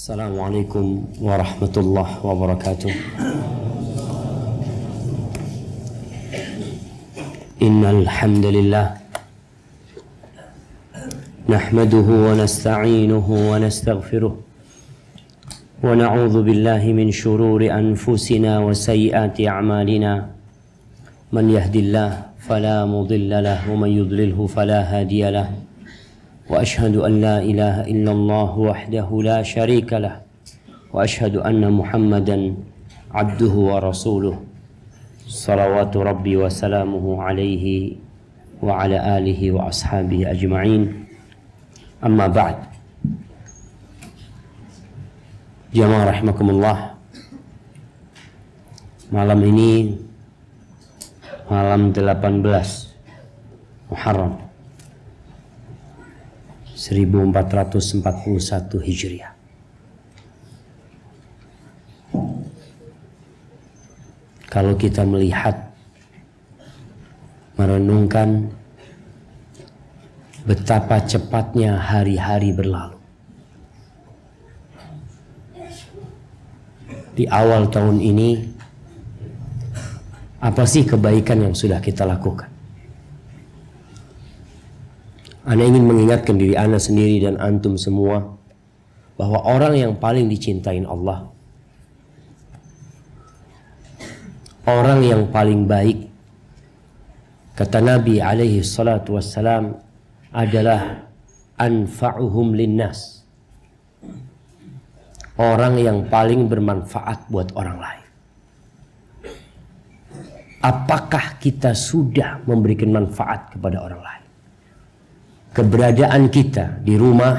Assalamualaikum warahmatullahi wabarakatuh. Innal hamdalillah nahmaduhu wa nasta'inuhu wa nastaghfiruh wa na'udzu billahi min shururi anfusina wa sayyiati a'malina. Man yahdihillahu fala mudilla lahu wa man yudlilhu fala hadiya lahu. وأشهد أن لا إله إلا الله وحده لا شريك له وأشهد أن محمدا عبده ورسوله صلوات ربي وسلامه عليه وعلى آله وأصحابه أجمعين. أما بعد. Jamaah rahimakumullah, malam ini malam 18 Muharram 1441 Hijriah. Kalau kita melihat, merenungkan betapa cepatnya hari-hari berlalu. Di awal tahun ini, apa sih kebaikan yang sudah kita lakukan? Ana ingin mengingatkan diri ana sendiri dan antum semua bahwa orang yang paling dicintain Allah, orang yang paling baik, kata Nabi alaihi salatu wassalam, adalah anfa'uhum linnas, orang yang paling bermanfaat buat orang lain. Apakah kita sudah memberikan manfaat kepada orang lain? Keberadaan kita di rumah,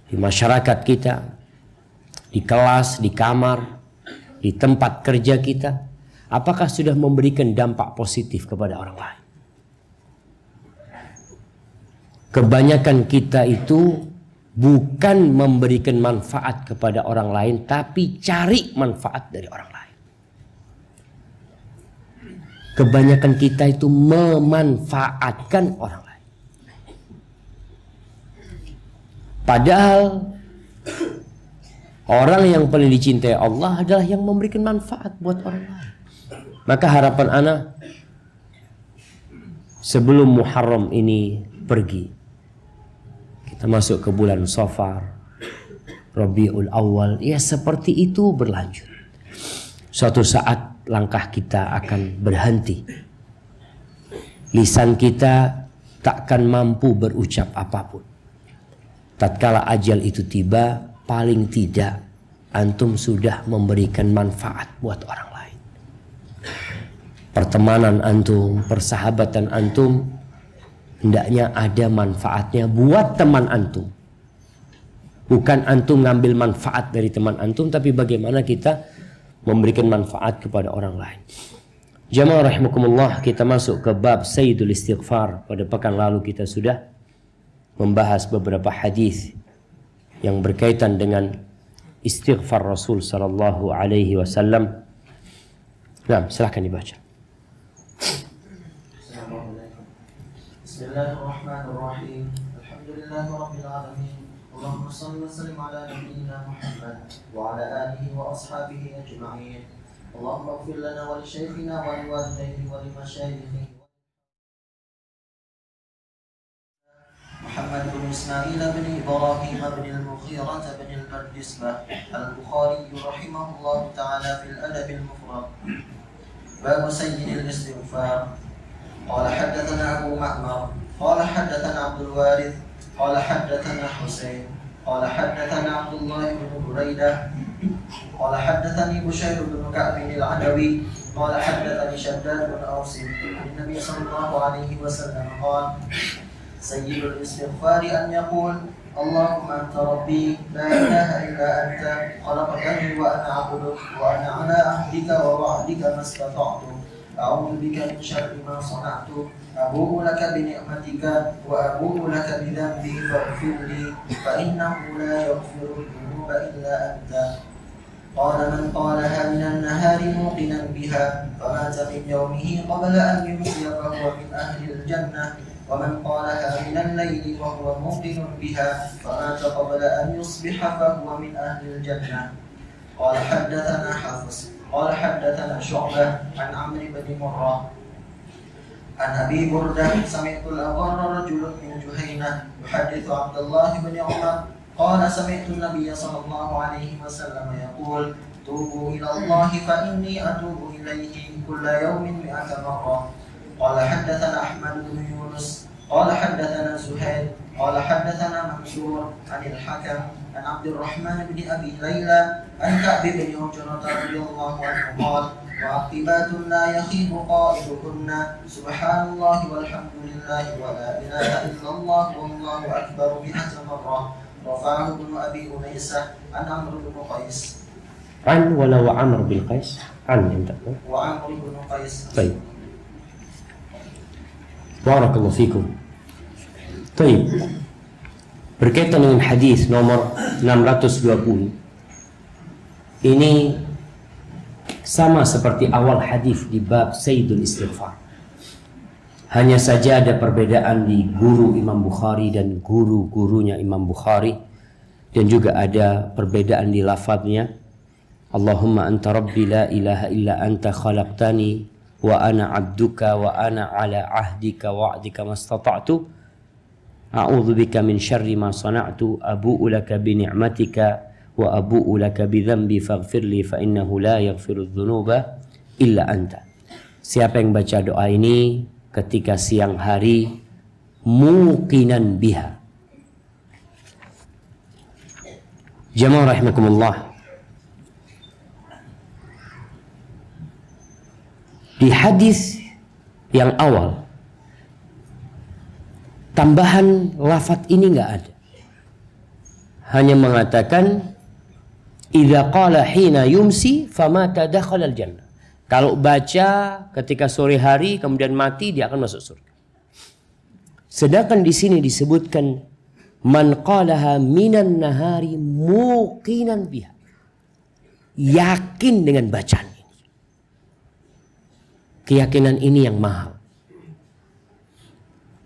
di masyarakat kita, di kelas, di kamar, di tempat kerja kita, apakah sudah memberikan dampak positif kepada orang lain? Kebanyakan kita itu bukan memberikan manfaat kepada orang lain, tapi cari manfaat dari orang lain. Kebanyakan kita itu memanfaatkan orang lain. Padahal orang yang paling dicintai Allah adalah yang memberikan manfaat buat orang lain. Maka harapan ana, sebelum Muharram ini pergi, kita masuk ke bulan Safar, Rabiul Awal, ya seperti itu berlanjut. Suatu saat langkah kita akan berhenti. Lisan kita takkan mampu berucap apapun. Tatkala ajal itu tiba, paling tidak antum sudah memberikan manfaat buat orang lain. Pertemanan antum, persahabatan antum, hendaknya ada manfaatnya buat teman antum. Bukan antum ngambil manfaat dari teman antum, tapi bagaimana kita memberikan manfaat kepada orang lain. Jamaah rahimakumullah, kita masuk ke bab Sayyidul Istighfar. Pada pekan lalu kita sudah membahas beberapa hadis yang berkaitan dengan istighfar Rasul sallallahu alaihi wasallam. Nah, silakan dibaca. Bismillahirrahmanirrahim. Alhamdulillahirabbil alamin. Allahumma shalli wa sallim ala nabiyyina Muhammad wa ala alihi wa ashabihi ajma'in. Allahumma ighfir lana wa li shaykhina wa li walidayhi wa li mashayikhina محمد بن إسماعيل بن إبراهيم بن المغيرة بن البردسبة البخاري رحمه الله تعالى في الأدب المفرد. باب سيد الاستغفار. قال حدثنا أبو معمر قال حدثنا عبد الوارث قال حدثنا حسين قال حدثنا عبد الله بن بريدة قال حدثني بشير بن كعب العدوي قال حدثني شداد بن أوس عن النبي صلى الله عليه وسلم قال: سيد الاستغفار أن يقول: اللهم أنت ربي لا إله إلا أنت خلقتني وأنا عبدك وأنا على عهدك ووعدك ما استطعت أعوذ بك من شر ما صنعت أبوء لك بنعمتك وأبوء لك بذنبي فاغفر لي فإنه لا يغفر الذنوب إلا أنت. قال: من قالها من النهار موقنا بها فمات من يومه قبل أن يمسي فهو من أهل الجنة ومن قالها من الليل وهو موقن بها فمات قبل أن يصبح فهو من أهل الجنة. قال حدثنا حفص قال حدثنا شعبة عن عمرو بن مرة عن أبي بردة سمعت الأغر رجل من جهينة يحدث عبد الله بن عمر قال سمعت النبي صلى الله عليه وسلم يقول توبوا إلى الله فإني أتوب إليه كل يوم 100 مرة. قال حدثنا أحمد بن يونس قال حدثنا زهير قال حدثنا منصور عن الحكم عن عبد الرحمن بن أبي ليلى عن كعب بن عجرة رضي الله عنه قال معقبات لا يخيب قائلهن سبحان الله والحمد لله ولا إله إلا الله والله أكبر 100 مرة. رفعه ابن أبي أنيسة عن عمرو بن قيس عن ولا وعمر بن قيس عن انت وعمرو بن قيس. طيب barakallahu fikum. Baik. Berkaitan dengan hadis nomor 620. Ini sama seperti awal hadis di bab Sayyidul Istighfar. Hanya saja ada perbedaan di guru Imam Bukhari dan guru-gurunya Imam Bukhari, dan juga ada perbedaan di lafadznya. Allahumma anta rabbi la ilaha illa anta khalaqtani wa ana abduka wa ana ala ahdika wa'dika mastata'tu a'udzu bika min syarri ma sana'tu abu'u laka bi ni'matika wa abu'u laka bi dhanbi faghfirli fa innahu la yaghfiru dzunuba illa anta. Siapa yang baca doa ini ketika siang hari muqinan biha. Jamaah rahimakumullah, di hadis yang awal tambahan lafaz ini nggak ada, hanya mengatakan idza qala hina yumsi famata dakhala al-jannah. Kalau baca ketika sore hari kemudian mati, dia akan masuk surga. Sedangkan di sini disebutkan man qalaha minan nahari muqinan biha, yakin dengan bacaan ini. Keyakinan ini yang mahal.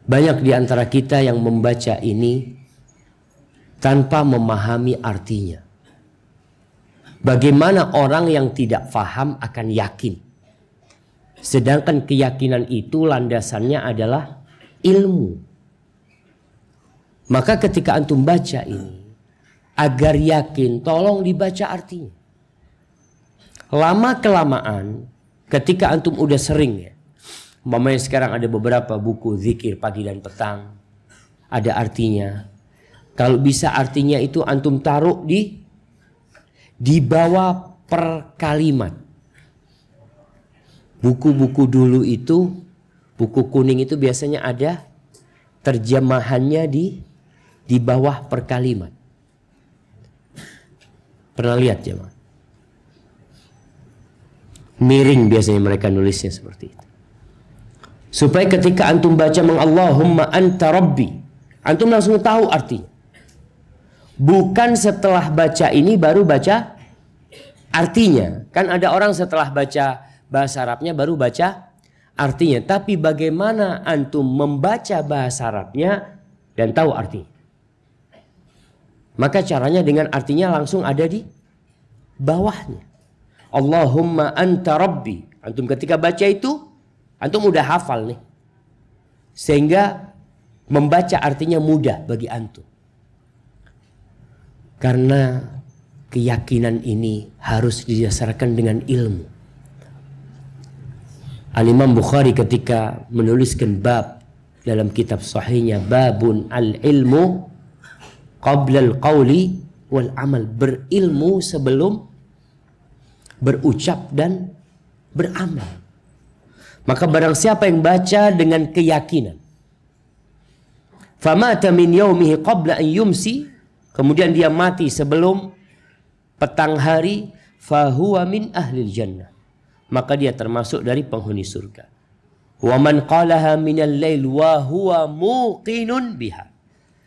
Banyak di antara kita yang membaca ini tanpa memahami artinya. Bagaimana orang yang tidak faham akan yakin? Sedangkan keyakinan itu landasannya adalah ilmu. Maka ketika antum baca ini, agar yakin, tolong dibaca artinya. Lama-kelamaan, ketika antum udah sering ya, umpamanya sekarang ada beberapa buku zikir pagi dan petang, ada artinya. Kalau bisa artinya itu antum taruh di bawah per kalimat. Buku-buku dulu itu, buku kuning itu biasanya ada terjemahannya di bawah per kalimat. Pernah lihat jemaah? Miring biasanya mereka nulisnya seperti itu. Supaya ketika antum baca Allahumma anta rabbi, antum langsung tahu artinya. Bukan setelah baca ini baru baca artinya. Kan ada orang setelah baca bahasa Arabnya baru baca artinya. Tapi bagaimana antum membaca bahasa Arabnya dan tahu artinya? Maka caranya dengan artinya langsung ada di bawahnya. Allahumma anta rabbi. Antum ketika baca itu, antum udah hafal nih. Sehingga membaca artinya mudah bagi antum. Karena keyakinan ini harus didasarkan dengan ilmu. Al-Imam Bukhari ketika menuliskan bab dalam kitab sahihnya, babun al-ilmu qabla al-qawli wal amal, berilmu sebelum berucap dan beramal. Maka barang siapa yang baca dengan keyakinan, famata min yaumihi qabla an yumsi, kemudian dia mati sebelum petang hari, fahuwa min ahlil jannah, maka dia termasuk dari penghuni surga. Wa man qalaha minal lail wa huwa muqinun biha.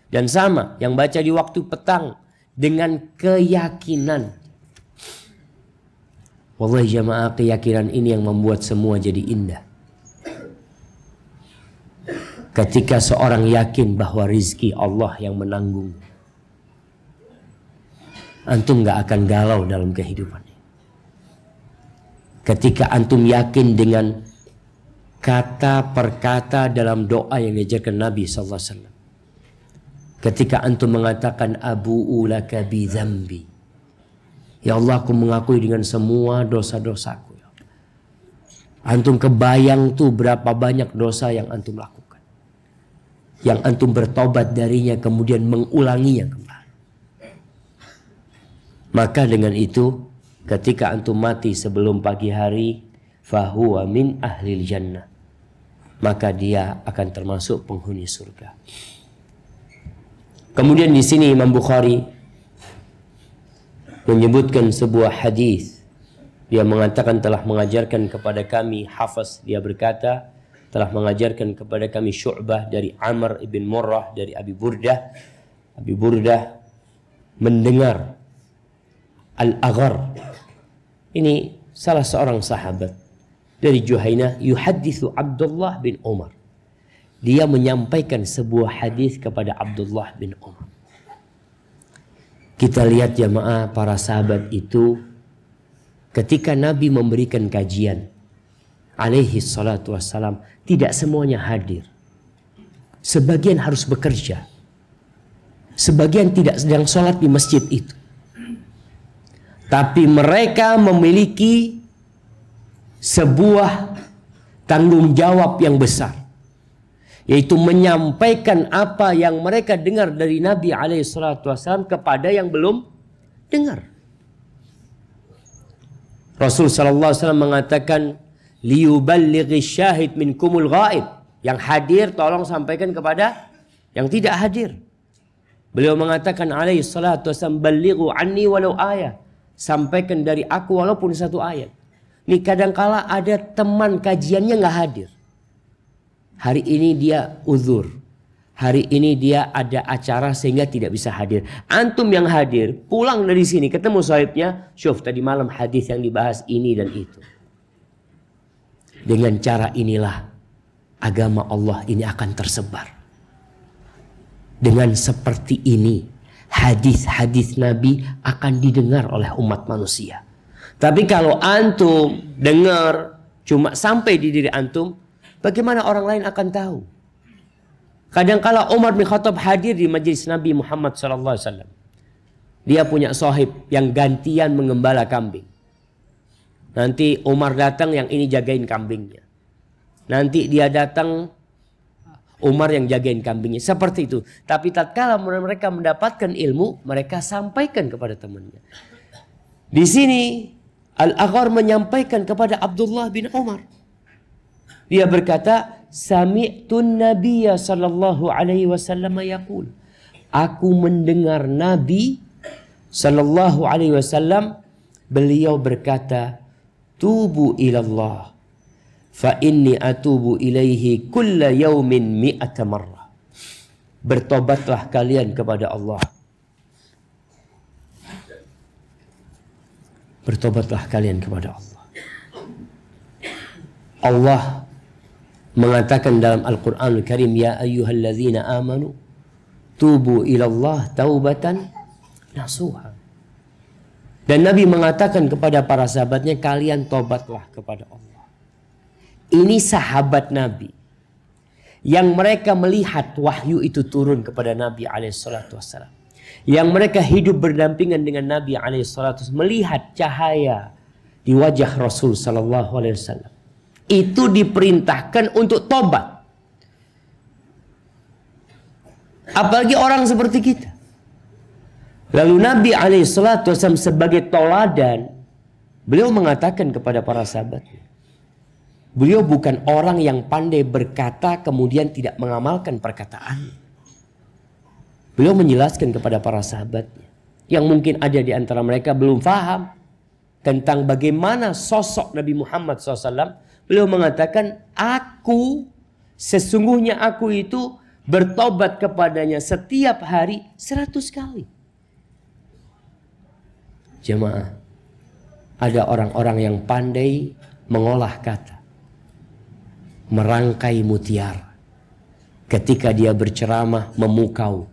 Dan sama yang baca di waktu petang dengan keyakinan. Wallahi jamaah, keyakinan ini yang membuat semua jadi indah. ketika seorang yakin bahwa rizki Allah yang menanggung, antum gak akan galau dalam kehidupan. Ketika antum yakin dengan kata per kata dalam doa yang diajarkan Nabi SAW. Ketika antum mengatakan abu'u laka bi dzambi, ya Allah, aku mengakui dengan semua dosa-dosaku. Ya Allah. Antum kebayang tuh berapa banyak dosa yang antum lakukan, yang antum bertobat darinya kemudian mengulanginya kembali. Maka dengan itu, ketika antum mati sebelum pagi hari, fahuwa min ahlil jannah, maka dia akan termasuk penghuni surga. Kemudian di sini Imam Bukhari menyebutkan sebuah hadis. Dia mengatakan telah mengajarkan kepada kami Hafs, dia berkata telah mengajarkan kepada kami Syu'bah dari Amr ibn Murrah dari Abi Burdah. Abi Burdah mendengar Al-Aghar, ini salah seorang sahabat dari Juhainah, yuhadithu Abdullah bin Umar. Dia menyampaikan sebuah hadis kepada Abdullah bin Umar. Kita lihat jamaah, para sahabat itu ketika Nabi memberikan kajian alaihi salatu wassalam, tidak semuanya hadir. Sebagian harus bekerja, sebagian tidak sedang sholat di masjid itu. Tapi mereka memiliki sebuah tanggung jawab yang besar, yaitu menyampaikan apa yang mereka dengar dari Nabi SAW kepada yang belum dengar. Rasul SAW mengatakan, liyuballighi syahid minkumul ghaib. Yang hadir tolong sampaikan kepada yang tidak hadir. Beliau mengatakan SAW, ballighu anni walau ayat. Sampaikan dari aku walaupun satu ayat. Nih kadangkala ada teman kajiannya nggak hadir. Hari ini dia uzur, hari ini dia ada acara sehingga tidak bisa hadir. Antum yang hadir, pulang dari sini ketemu sahibnya, syuf tadi malam hadis yang dibahas ini dan itu. Dengan cara inilah agama Allah ini akan tersebar. Dengan seperti ini, hadis-hadis Nabi akan didengar oleh umat manusia. Tapi kalau antum dengar cuma sampai di diri antum, bagaimana orang lain akan tahu? Kadang-kala Umar bin Khattab hadir di majelis Nabi Muhammad SAW. Dia punya sahib yang gantian mengembala kambing. Nanti Umar datang, yang ini jagain kambingnya. Nanti dia datang, Umar yang jagain kambingnya. Seperti itu. Tapi tatkala mereka mendapatkan ilmu, mereka sampaikan kepada temannya. Di sini Al-Aghar menyampaikan kepada Abdullah bin Umar. Dia berkata, sami'tun nabiyya sallallahu alaihi wasallam yaqul. Aku mendengar Nabi sallallahu alaihi wasallam, beliau berkata, tubu ilallah fa inni atubu ilaihi kulla yaumin mi'ata marrah. Bertobatlah kalian kepada Allah. Bertobatlah kalian kepada Allah. Allah mengatakan dalam Al-Quranul Karim, ya ayyuhalladzina amanu tubu ilallah taubatan nasuha. Dan Nabi mengatakan kepada para sahabatnya, kalian tobatlah kepada Allah. Ini sahabat Nabi yang mereka melihat wahyu itu turun kepada Nabi SAW, yang mereka hidup berdampingan dengan Nabi SAW, melihat cahaya di wajah Rasul SAW. Itu diperintahkan untuk tobat. Apalagi orang seperti kita. Lalu Nabi SAW sebagai toladan, beliau mengatakan kepada para sahabatnya, beliau bukan orang yang pandai berkata kemudian tidak mengamalkan perkataan. Beliau menjelaskan kepada para sahabatnya, yang mungkin ada di antara mereka belum paham tentang bagaimana sosok Nabi Muhammad SAW. Beliau mengatakan, sesungguhnya aku itu bertobat kepadanya setiap hari 100 kali. Jemaah, ada orang-orang yang pandai mengolah kata, merangkai mutiara, Ketika dia berceramah memukau,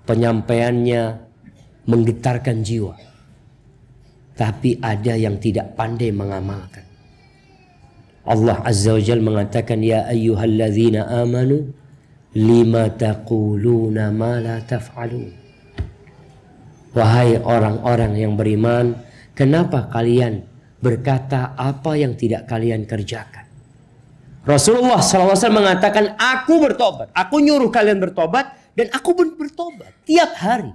penyampaiannya menggetarkan jiwa. Tapi ada yang tidak pandai mengamalkan. Allah Azza wa Jalla mengatakan, ya ayyuhalladzina amanu lima taquluna ma la taf'alun. Wahai orang-orang yang beriman, kenapa kalian berkata apa yang tidak kalian kerjakan? Rasulullah SAW mengatakan, aku bertobat, aku nyuruh kalian bertobat, dan aku pun bertobat tiap hari.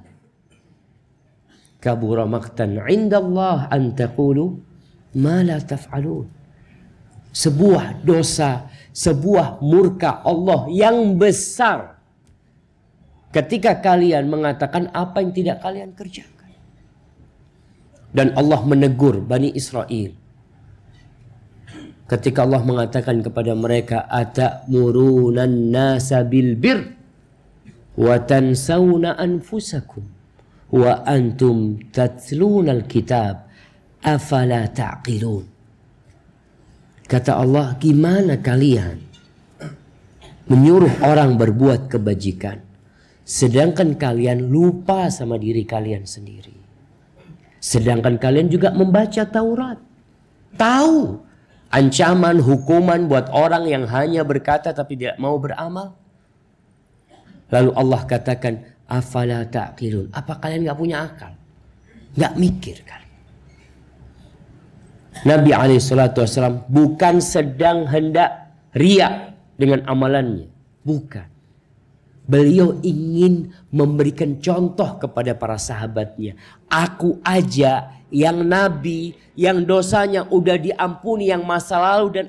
Kabura maqtan 'indallah an taqulu ma la taf'alun. Sebuah dosa, sebuah murka Allah yang besar ketika kalian mengatakan apa yang tidak kalian kerjakan. Dan Allah menegur Bani Israel ketika Allah mengatakan kepada mereka, atamurunan nasa bil bir wa tansawna anfusakum wa antum tatlunal kitab afala ta'qilun. Kata Allah, gimana kalian menyuruh orang berbuat kebajikan sedangkan kalian lupa sama diri kalian sendiri. Sedangkan kalian juga membaca Taurat, tahu ancaman hukuman buat orang yang hanya berkata tapi tidak mau beramal. Lalu Allah katakan, afala ta'qilun. Apa kalian gak punya akal? Gak mikir kali. Nabi SAW bukan sedang hendak riya dengan amalannya. Bukan. Beliau ingin memberikan contoh kepada para sahabatnya. Aku aja yang nabi, yang dosanya udah diampuni, yang masa lalu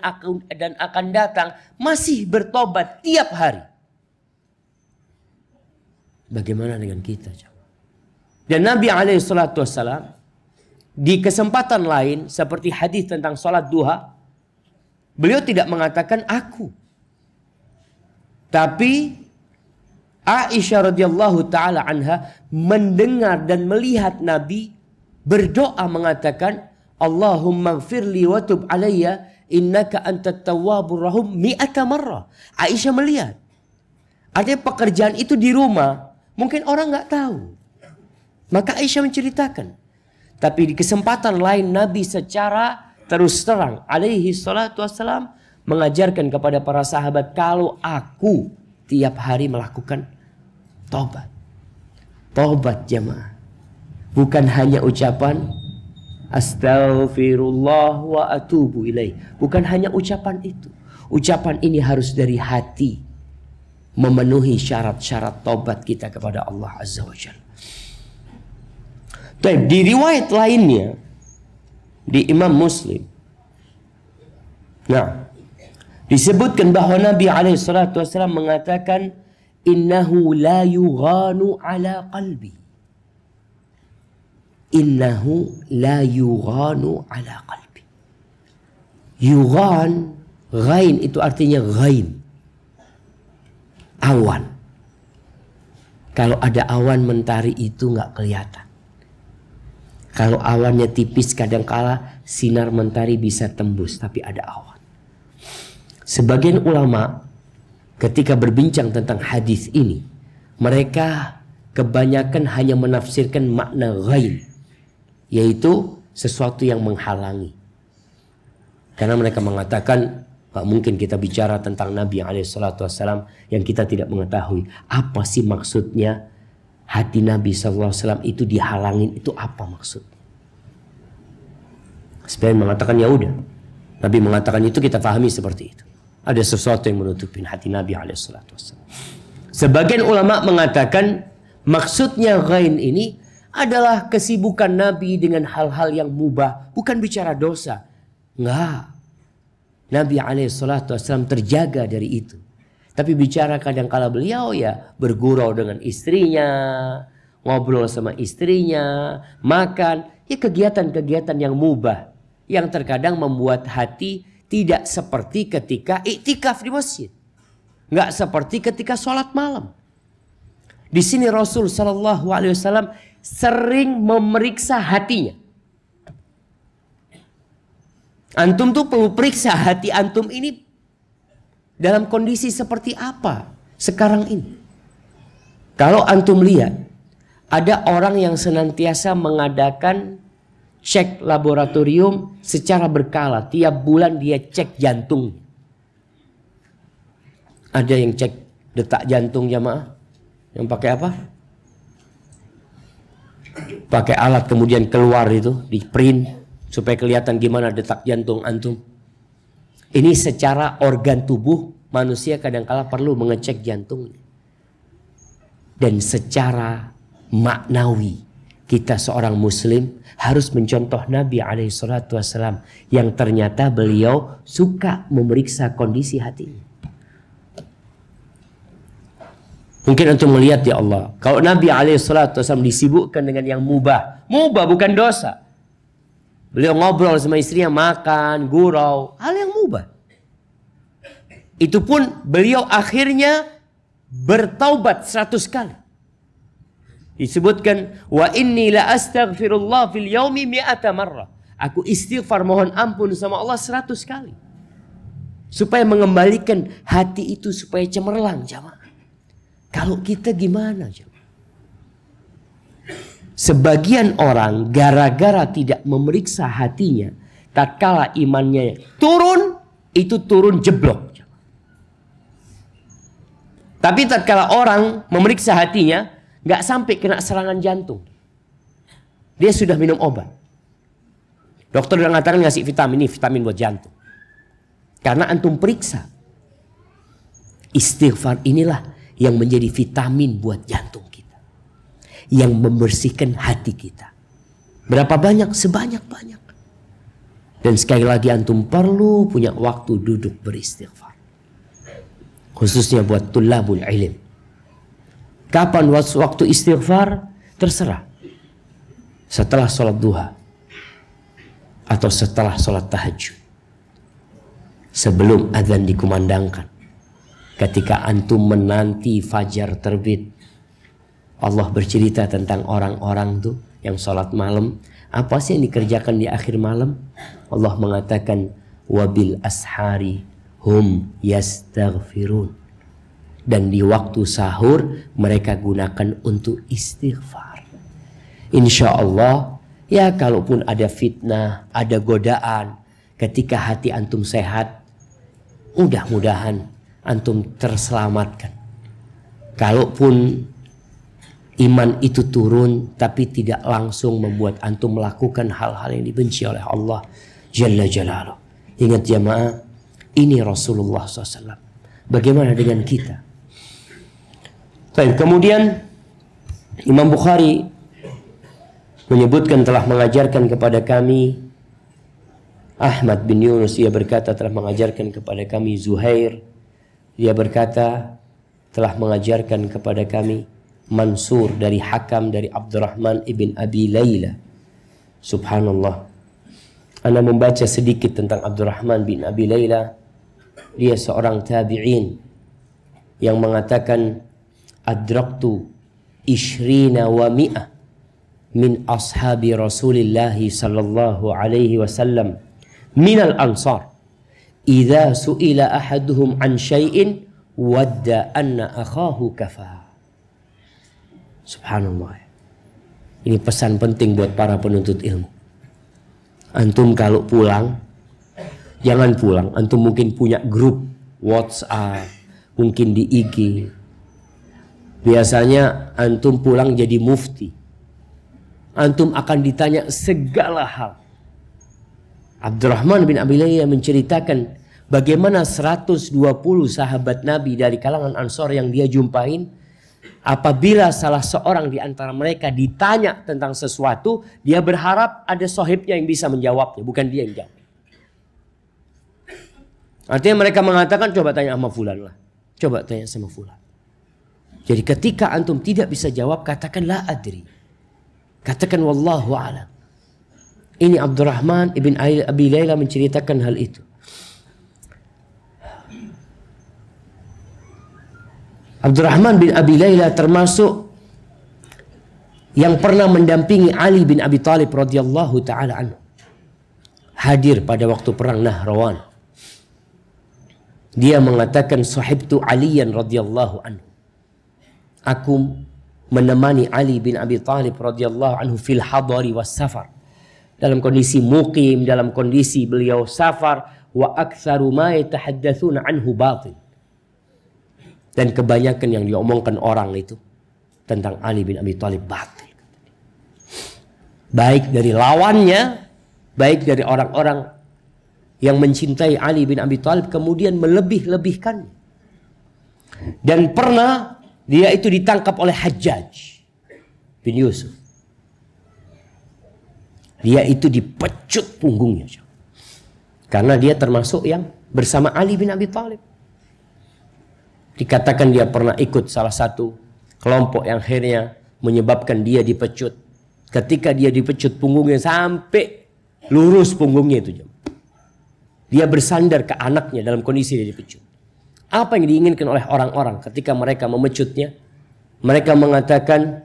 dan akan datang, masih bertobat tiap hari. Bagaimana dengan kita? Dan Nabi SAW di kesempatan lain seperti hadis tentang sholat duha, beliau tidak mengatakan aku. Tapi Aisyah radhiyallahu taala anha mendengar dan melihat Nabi berdoa mengatakan, Allahumma ighfirli wa tub alayya innaka antat tawwabur rahim 100 marrah. Aisyah melihat ada pekerjaan itu di rumah, mungkin orang nggak tahu. Maka Aisyah menceritakan. Tapi di kesempatan lain Nabi secara terus terang alaihi salatu wassalam mengajarkan kepada para sahabat, kalau aku tiap hari melakukan tobat. Tobat jemaah. Bukan hanya ucapan astaghfirullah wa atubu ilaih. Bukan hanya ucapan itu. Ucapan ini harus dari hati, memenuhi syarat-syarat tobat kita kepada Allah Azza wa Jalla. Di riwayat lainnya di Imam Muslim, nah, disebutkan bahwa Nabi SAW mengatakan, innahu la yughanu ala qalbi. Innahu la yughanu ala qalbi. Yughan, ghain itu artinya ghaim, awan. Kalau ada awan mentari itu nggak kelihatan. Kalau awannya tipis kadangkala sinar mentari bisa tembus, tapi ada awan. Sebagian ulama ketika berbincang tentang hadis ini, mereka kebanyakan hanya menafsirkan makna ghaib, yaitu sesuatu yang menghalangi. Karena mereka mengatakan, gak mungkin kita bicara tentang Nabi SAW yang kita tidak mengetahui. Apa sih maksudnya hati Nabi SAW itu dihalangin, itu apa maksudnya? Sebagian mengatakan ya udah, Nabi mengatakan itu kita pahami seperti itu. Ada sesuatu yang menutupin hati Nabi SAW. Sebagian ulama mengatakan maksudnya ghain ini adalah kesibukan Nabi dengan hal-hal yang mubah, bukan bicara dosa. Enggak. Nabi SAW terjaga dari itu. Tapi bicara kadang-kala beliau ya bergurau dengan istrinya, ngobrol sama istrinya, makan, ya kegiatan-kegiatan yang mubah, yang terkadang membuat hati tidak seperti ketika iktikaf di masjid, nggak seperti ketika sholat malam. Di sini Rasul Shallallahu Alaihi Wasallam sering memeriksa hatinya. Antum tuh perlu periksa hati antum ini dalam kondisi seperti apa sekarang ini? Kalau antum lihat, ada orang yang senantiasa mengadakan cek laboratorium secara berkala. Tiap bulan dia cek jantung. Ada yang cek detak jantung jamaah. Yang pakai apa? Pakai alat kemudian keluar itu, di print supaya kelihatan gimana detak jantung antum. Ini secara organ tubuh manusia kadangkala perlu mengecek jantung. Dan secara maknawi kita seorang muslim harus mencontoh Nabi SAW yang ternyata beliau suka memeriksa kondisi hatinya. Mungkin antum melihat ya Allah, kalau Nabi SAW disibukkan dengan yang mubah bukan dosa. Beliau ngobrol sama istrinya, makan, gurau, hal yang mubah. Itu pun beliau akhirnya bertaubat 100 kali. Disebutkan, wa inni la astaghfirullah fil yaumi mi'ata marrah. Aku istighfar mohon ampun sama Allah 100 kali. Supaya mengembalikan hati itu supaya cemerlang jamaah. Kalau kita gimana jamaah? Sebagian orang gara-gara tidak memeriksa hatinya, tatkala imannya turun, itu turun jeblok. Tapi tatkala orang memeriksa hatinya, nggak sampai kena serangan jantung. Dia sudah minum obat. Dokter udah mengatakan ngasih vitamin, ini vitamin buat jantung. Karena antum periksa. Istighfar inilah yang menjadi vitamin buat jantung kita. Yang membersihkan hati kita. Berapa banyak? Sebanyak-banyak. Dan sekali lagi antum perlu punya waktu duduk beristighfar. Khususnya buat tulabul ilm. Kapan waktu istighfar? Terserah. Setelah sholat duha. Atau setelah sholat tahajud. Sebelum azan dikumandangkan. Ketika antum menanti fajar terbit. Allah bercerita tentang orang-orang tuh yang sholat malam. Apa sih yang dikerjakan di akhir malam? Allah mengatakan, wabil ashari hum yastaghfirun. Dan di waktu sahur mereka gunakan untuk istighfar. Insya Allah, ya kalaupun ada fitnah, ada godaan, ketika hati antum sehat, mudah-mudahan antum terselamatkan. Kalaupun iman itu turun, tapi tidak langsung membuat antum melakukan hal-hal yang dibenci oleh Allah Jalla Jalaluh. Ingat jamaah, ini Rasulullah SAW. Bagaimana dengan kita? Baik, kemudian Imam Bukhari menyebutkan telah mengajarkan kepada kami Ahmad bin Yunus, ia berkata telah mengajarkan kepada kami Zuhair, dia berkata telah mengajarkan kepada kami Mansur dari Hakam dari Abdurrahman ibn Abi Layla. Subhanallah. Ana membaca sedikit tentang Abdurrahman bin Abi Layla. Dia seorang tabi'in yang mengatakan adraktu ishrina wa mi'ah min ashabi Rasulillah sallallahu alaihi wasallam minal ansar idza su'ila ahaduhum an syai'in wadda anna akhahu kafa. Subhanallah. Ini pesan penting buat para penuntut ilmu. Antum kalau pulang, jangan pulang. Antum mungkin punya grup WhatsApp, mungkin di IG. Biasanya antum pulang jadi mufti. Antum akan ditanya segala hal. Abdurrahman bin Abi Layla menceritakan bagaimana 120 sahabat Nabi dari kalangan Ansor yang dia jumpain, apabila salah seorang di antara mereka ditanya tentang sesuatu, dia berharap ada sohibnya yang bisa menjawabnya, bukan dia yang jawab. Artinya mereka mengatakan, coba tanya sama fulan lah. Coba tanya sama fulan. Jadi ketika antum tidak bisa jawab, katakan la adri. Katakan wallahu a'lam. Ini Abdurrahman ibn Abi Layla menceritakan hal itu. Abdurrahman bin Abi Layla termasuk yang pernah mendampingi Ali bin Abi Thalib radhiyallahu taala anhu. Hadir pada waktu perang Nahrawan. Dia mengatakan sahibtu Aliyan radhiyallahu anhu. Aku menemani Ali bin Abi Thalib radhiyallahu anhu fil hadari was safar. Dalam kondisi muqim, dalam kondisi beliau safar, wa aktsaru ma yatahaddatsuna anhu batil. Dan kebanyakan yang diomongkan orang itu tentang Ali bin Abi Thalib batil. Baik dari lawannya, baik dari orang-orang yang mencintai Ali bin Abi Thalib kemudian melebih-lebihkannya. Dan pernah dia itu ditangkap oleh Hajjaj bin Yusuf. Dia itu dipecut punggungnya. Karena dia termasuk yang bersama Ali bin Abi Thalib. Dikatakan dia pernah ikut salah satu kelompok yang akhirnya menyebabkan dia dipecut. Ketika dia dipecut punggungnya sampai lurus punggungnya itu. Dia bersandar ke anaknya dalam kondisi dia dipecut. Apa yang diinginkan oleh orang-orang ketika mereka memecutnya? Mereka mengatakan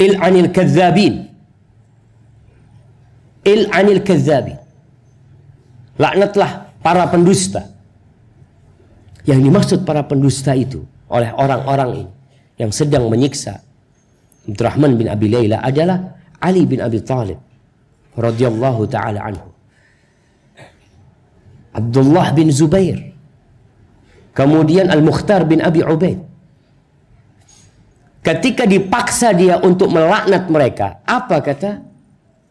il'anil kadzabin. Il'anil kadzabin. Laknatlah para pendusta. Yang dimaksud para pendusta itu oleh orang-orang ini yang sedang menyiksa Abdurrahman bin Abi Layla adalah Ali bin Abi Thalib radhiyallahu taala anhu. Abdullah bin Zubair. Kemudian Al-Mukhtar bin Abi Ubaid. Ketika dipaksa dia untuk melaknat mereka, apa kata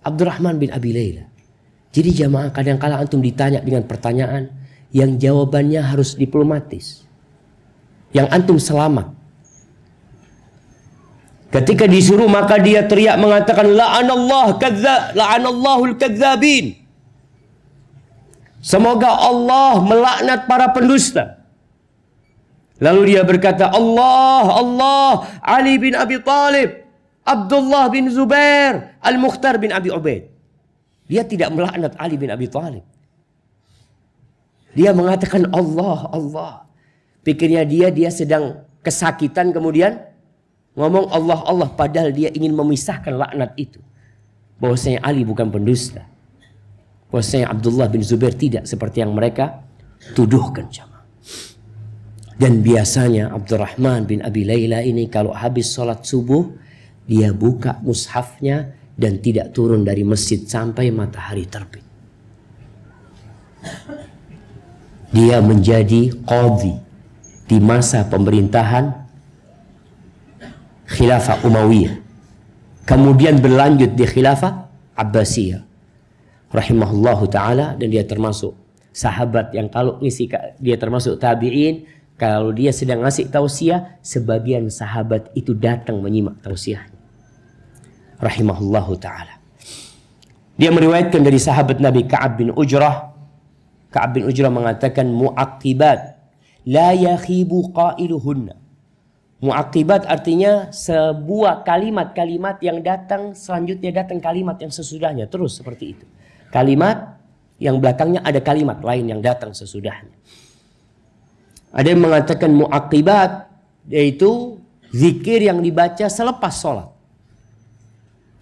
Abdurrahman bin Abi Layla? Jadi jamaah, kadang-kala antum ditanya dengan pertanyaan yang jawabannya harus diplomatis. Yang antum selamat. Ketika disuruh maka dia teriak mengatakan la'anallahul kadzabin. Semoga Allah melaknat para pendusta. Lalu dia berkata, Allah, Ali bin Abi Thalib, Abdullah bin Zubair, Al-Mukhtar bin Abi Ubaid. Dia tidak melaknat Ali bin Abi Thalib. Dia mengatakan Allah. Pikirnya dia sedang kesakitan kemudian ngomong Allah, padahal dia ingin memisahkan laknat itu. Bahwasanya Ali bukan pendusta. Bahwasanya Abdullah bin Zubair tidak seperti yang mereka tuduhkan jamaah. Dan biasanya Abdurrahman bin Abi Layla ini kalau habis sholat subuh dia buka mushafnya dan tidak turun dari masjid sampai matahari terbit. Dia menjadi qadhi di masa pemerintahan Khilafah Umayyah. Kemudian berlanjut di Khilafah Abbasiyah. Rahimahullahu ta'ala, dan dia termasuk sahabat yang kalau ngisi, dia termasuk tabi'in, kalau dia sedang ngasih tausiah, sebagian sahabat itu datang menyimak tausiahnya. Rahimahullahu ta'ala. Dia meriwayatkan dari sahabat Nabi Ka'ab bin Ujrah. Ka'ab bin Ujrah mengatakan mu'aqibat la yakhibu qailuhunna. Mu'aqibat artinya sebuah kalimat-kalimat yang datang selanjutnya datang kalimat yang sesudahnya, terus seperti itu. Kalimat yang belakangnya ada kalimat lain yang datang sesudahnya. Ada yang mengatakan mu'aqibat yaitu zikir yang dibaca selepas sholat.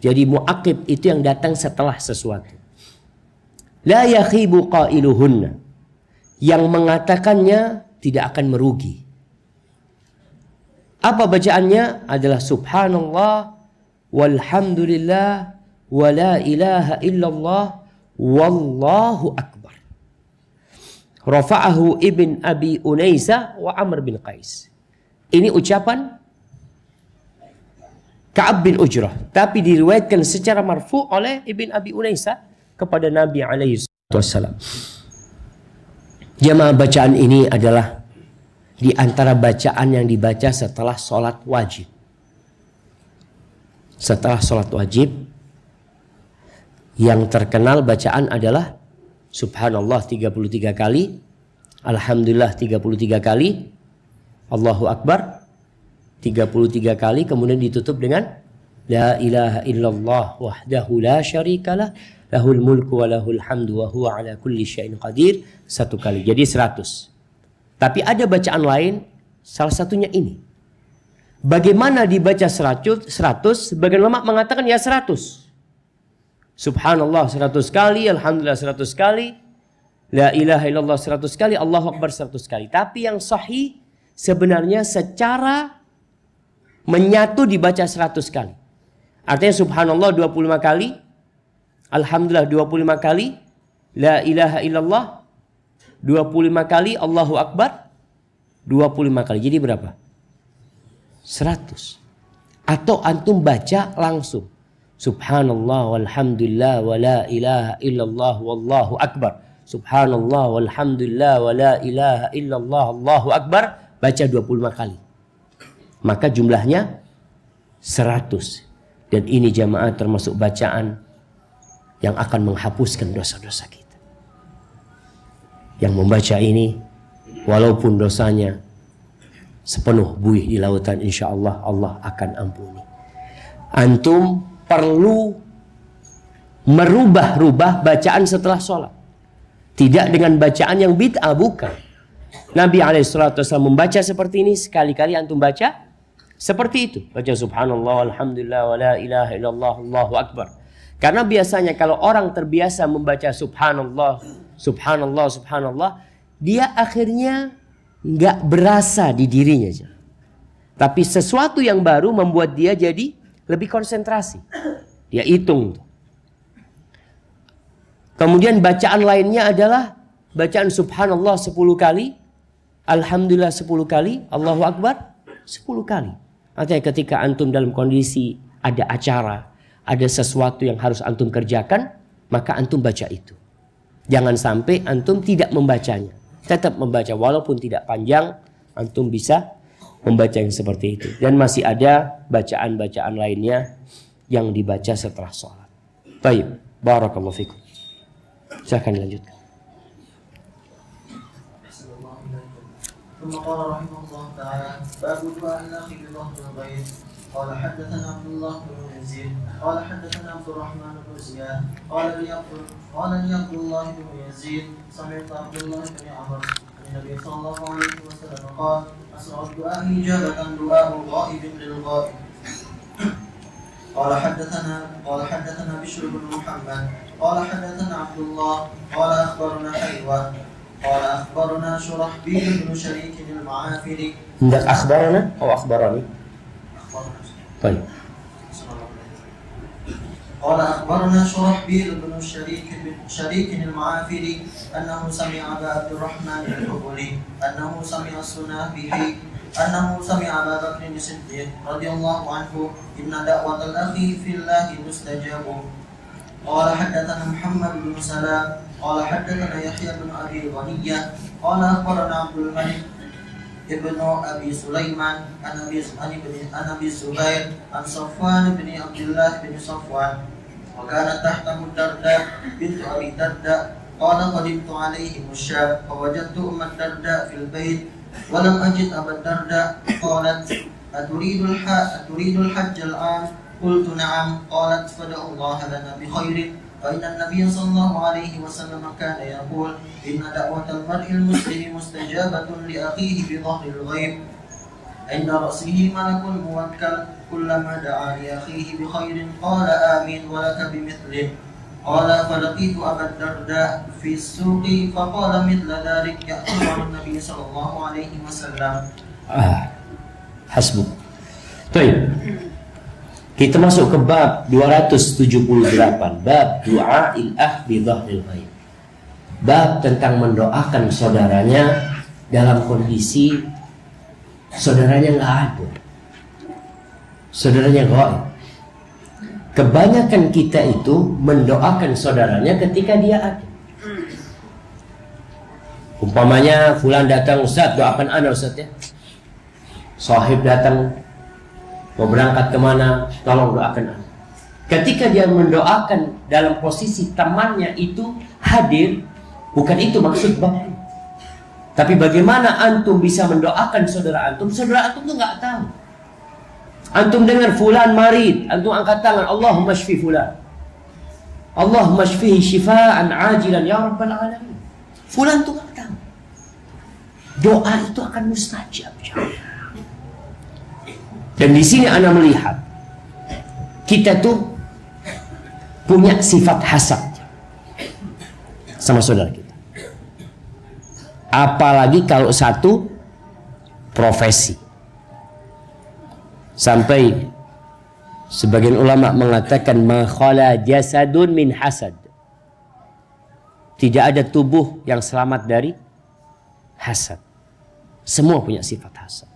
Jadi mu'aqib itu yang datang setelah sesuatu. La yakhibu qailuhunna. Yang mengatakannya tidak akan merugi. Apa bacaannya? Adalah subhanallah walhamdulillah wa la ilaha illallah wallahu akbar. Rafa'ahu Ibn Abi Unaisa wa Amr bin Qais. Ini ucapan Ka'ab bin Ujrah, tapi diriwayatkan secara marfu' oleh Ibn Abi Unaisa kepada Nabi alaihi wasallam. Jamaah, bacaan ini adalah di antara bacaan yang dibaca setelah sholat wajib. Setelah sholat wajib, yang terkenal bacaan adalah subhanallah 33 kali, alhamdulillah 33 kali, Allahu Akbar 33 kali, kemudian ditutup dengan la ilaha illallah wahdahu la syarikalah lahul mulku wa lahul hamdu wa huwa ala kulli syai'in qadir, satu kali. Jadi 100. Tapi ada bacaan lain, salah satunya ini. Bagaimana dibaca 100? Sebagian ulama mengatakan ya 100. Subhanallah 100 kali, alhamdulillah 100 kali, La ilaha illallah 100 kali, Allahu Akbar 100 kali. Tapi yang sahih sebenarnya secara menyatu dibaca 100 kali. Artinya subhanallah 25 kali, alhamdulillah 25 kali, la ilaha illallah 25 kali, Allahu Akbar 25 kali. Jadi berapa? 100. Atau antum baca langsung. Subhanallah walhamdulillah wa la ilaha illallah wallahu akbar. Subhanallah walhamdulillah wa la ilaha illallah Allahu akbar. Baca 25 kali. Maka jumlahnya 100. Dan ini jamaah termasuk bacaan yang akan menghapuskan dosa-dosa kita. Yang membaca ini walaupun dosanya sepenuh buih di lautan, insya Allah Allah akan ampuni. Antum perlu merubah-rubah bacaan setelah sholat. Tidak dengan bacaan yang bid'ah, bukan. Nabi SAW membaca seperti ini, sekali-kali antum baca seperti itu. Baca subhanallah, alhamdulillah, wa la ilaha illallah, Allahu akbar. Karena biasanya kalau orang terbiasa membaca subhanallah, subhanallah, subhanallah, dia akhirnya nggak berasa di dirinya. Tapi sesuatu yang baru membuat dia jadi lebih konsentrasi. Dia hitung. Kemudian bacaan lainnya adalah bacaan subhanallah 10 kali, alhamdulillah 10 kali, Allahu akbar 10 kali. Artinya ketika antum dalam kondisi ada acara, ada sesuatu yang harus antum kerjakan, maka antum baca itu. Jangan sampai antum tidak membacanya. Tetap membaca walaupun tidak panjang, antum bisa membaca yang seperti itu. Dan masih ada bacaan-bacaan lainnya yang dibaca setelah sholat. Baik, barakallahu fikum. Silakan dilanjutkan. ثم قال رحمه الله تعالى باب دعاء الاخ بظهر الغيب قال حدثنا عبد الله بن يزيد قال حدثنا عبد الرحمن بن زياد قال لي عبد الله بن يزيد سمعت عبد الله بن عمرو عن النبي صلى الله عليه وسلم قال اسرع الدعاء اجابه دعاء غائب للغائب قال حدثنا بشر بن محمد قال حدثنا عبد الله قال اخبرنا حيوه قال أخبرنا شرحبيل بن شريك المعافري. عندك أخبرنا أو أخبرني؟ طيب. قال أخبرنا شرحبيل بن شريك المعافري أنه سمع أبا عبد الرحمن الحبلي أنه سمع السنابحي أنه سمع أبا بكر الصديق رضي الله عنه إن دعوة الأخ في الله مستجاب. قال حدثنا محمد بن سلام قال حدثنا يحيى بن ابي غنية قال اخبرنا عبد الملك ابن ابي سليمان عن ابي الزبير عن صفوان بن عبد الله بن صفوان وكانت تحته الدرداء بنت ابي الدرداء قال قدمت عليهم الشام فوجدت ام الدرداء في البيت ولم اجد ابا الدرداء قالت اتريد الحج الان قلت نعم قالت فادعوا الله لنا بخير فإن النبي صلى الله عليه وسلم كان يقول إن دعوة المرء المسلم مستجابة لأخيه بظهر الغيب عند رأسه ملك موكل كلما دعا لأخيه بخير قال آمين ولك بمثله قال فلقيت أبا الدرداء في السوق فقال مثل ذلك يأمر النبي صلى الله عليه وسلم. حسبك. طيب. Kita masuk ke bab 278, bab du'a'il akh bi dhahril ghaib. Bab tentang mendoakan saudaranya dalam kondisi saudaranya nggak ada. Saudaranya ghaib. Kebanyakan kita itu mendoakan saudaranya ketika dia ada. Umpamanya fulan datang, Ustaz doakan ana Ustaz ya. Sahib datang mau berangkat kemana, tolong doakan. Ketika dia mendoakan dalam posisi temannya itu hadir, bukan itu maksud bab. Tapi bagaimana antum bisa mendoakan saudara antum tuh nggak tahu. Antum dengar fulan marid, antum angkat tangan, Allahumma shfi fulan, Allahumma shfihi shifaan ajilan ya rabbal alamin. Fulan tuh nggak tahu. Doa itu akan mustajab. Dan di sini ana melihat kita tuh punya sifat hasad sama saudara kita. Apalagi kalau satu profesi. Sampai sebagian ulama mengatakan ma khala jasadun min hasad. Tidak ada tubuh yang selamat dari hasad. Semua punya sifat hasad.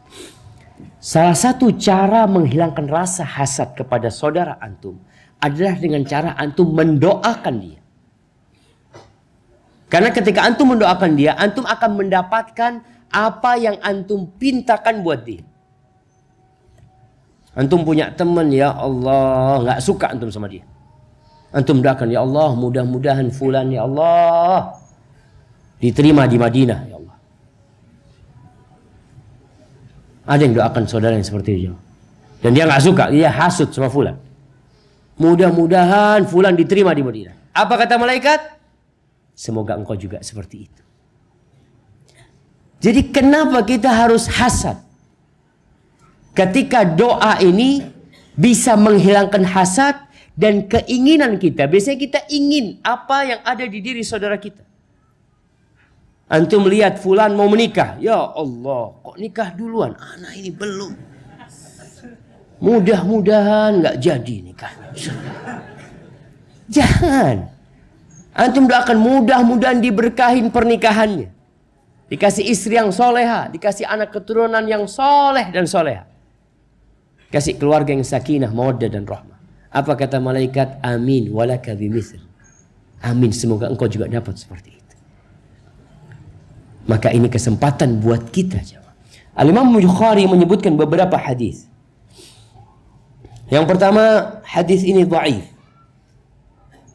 Salah satu cara menghilangkan rasa hasad kepada saudara antum adalah dengan cara antum mendoakan dia. Karena ketika antum mendoakan dia, antum akan mendapatkan apa yang antum pintakan buat dia. Antum punya teman, ya Allah, nggak suka antum sama dia. Antum doakan, ya Allah, mudah-mudahan fulan, ya Allah, diterima di Madinah, ya Allah. Ada yang doakan saudara yang seperti itu. Dan dia nggak suka, dia hasut sama fulan. Mudah-mudahan fulan diterima di Madinah. Apa kata malaikat? Semoga engkau juga seperti itu. Jadi kenapa kita harus hasad? Ketika doa ini bisa menghilangkan hasad dan keinginan kita. Biasanya kita ingin apa yang ada di diri saudara kita. Antum melihat fulan mau menikah. Ya Allah, kok nikah duluan? Anak ini belum. Mudah-mudahan nggak jadi nikahnya. Jangan. Antum doakan mudah-mudahan diberkahin pernikahannya. Dikasih istri yang soleha. Dikasih anak keturunan yang soleh dan soleha. Kasih keluarga yang sakinah, mawaddah dan rahmah. Apa kata malaikat? Amin walaka bimithl. Amin, semoga engkau juga dapat seperti itu. Maka ini kesempatan buat kita. Al-Imam Bukhari menyebutkan beberapa hadis. Yang pertama, hadis ini dhaif.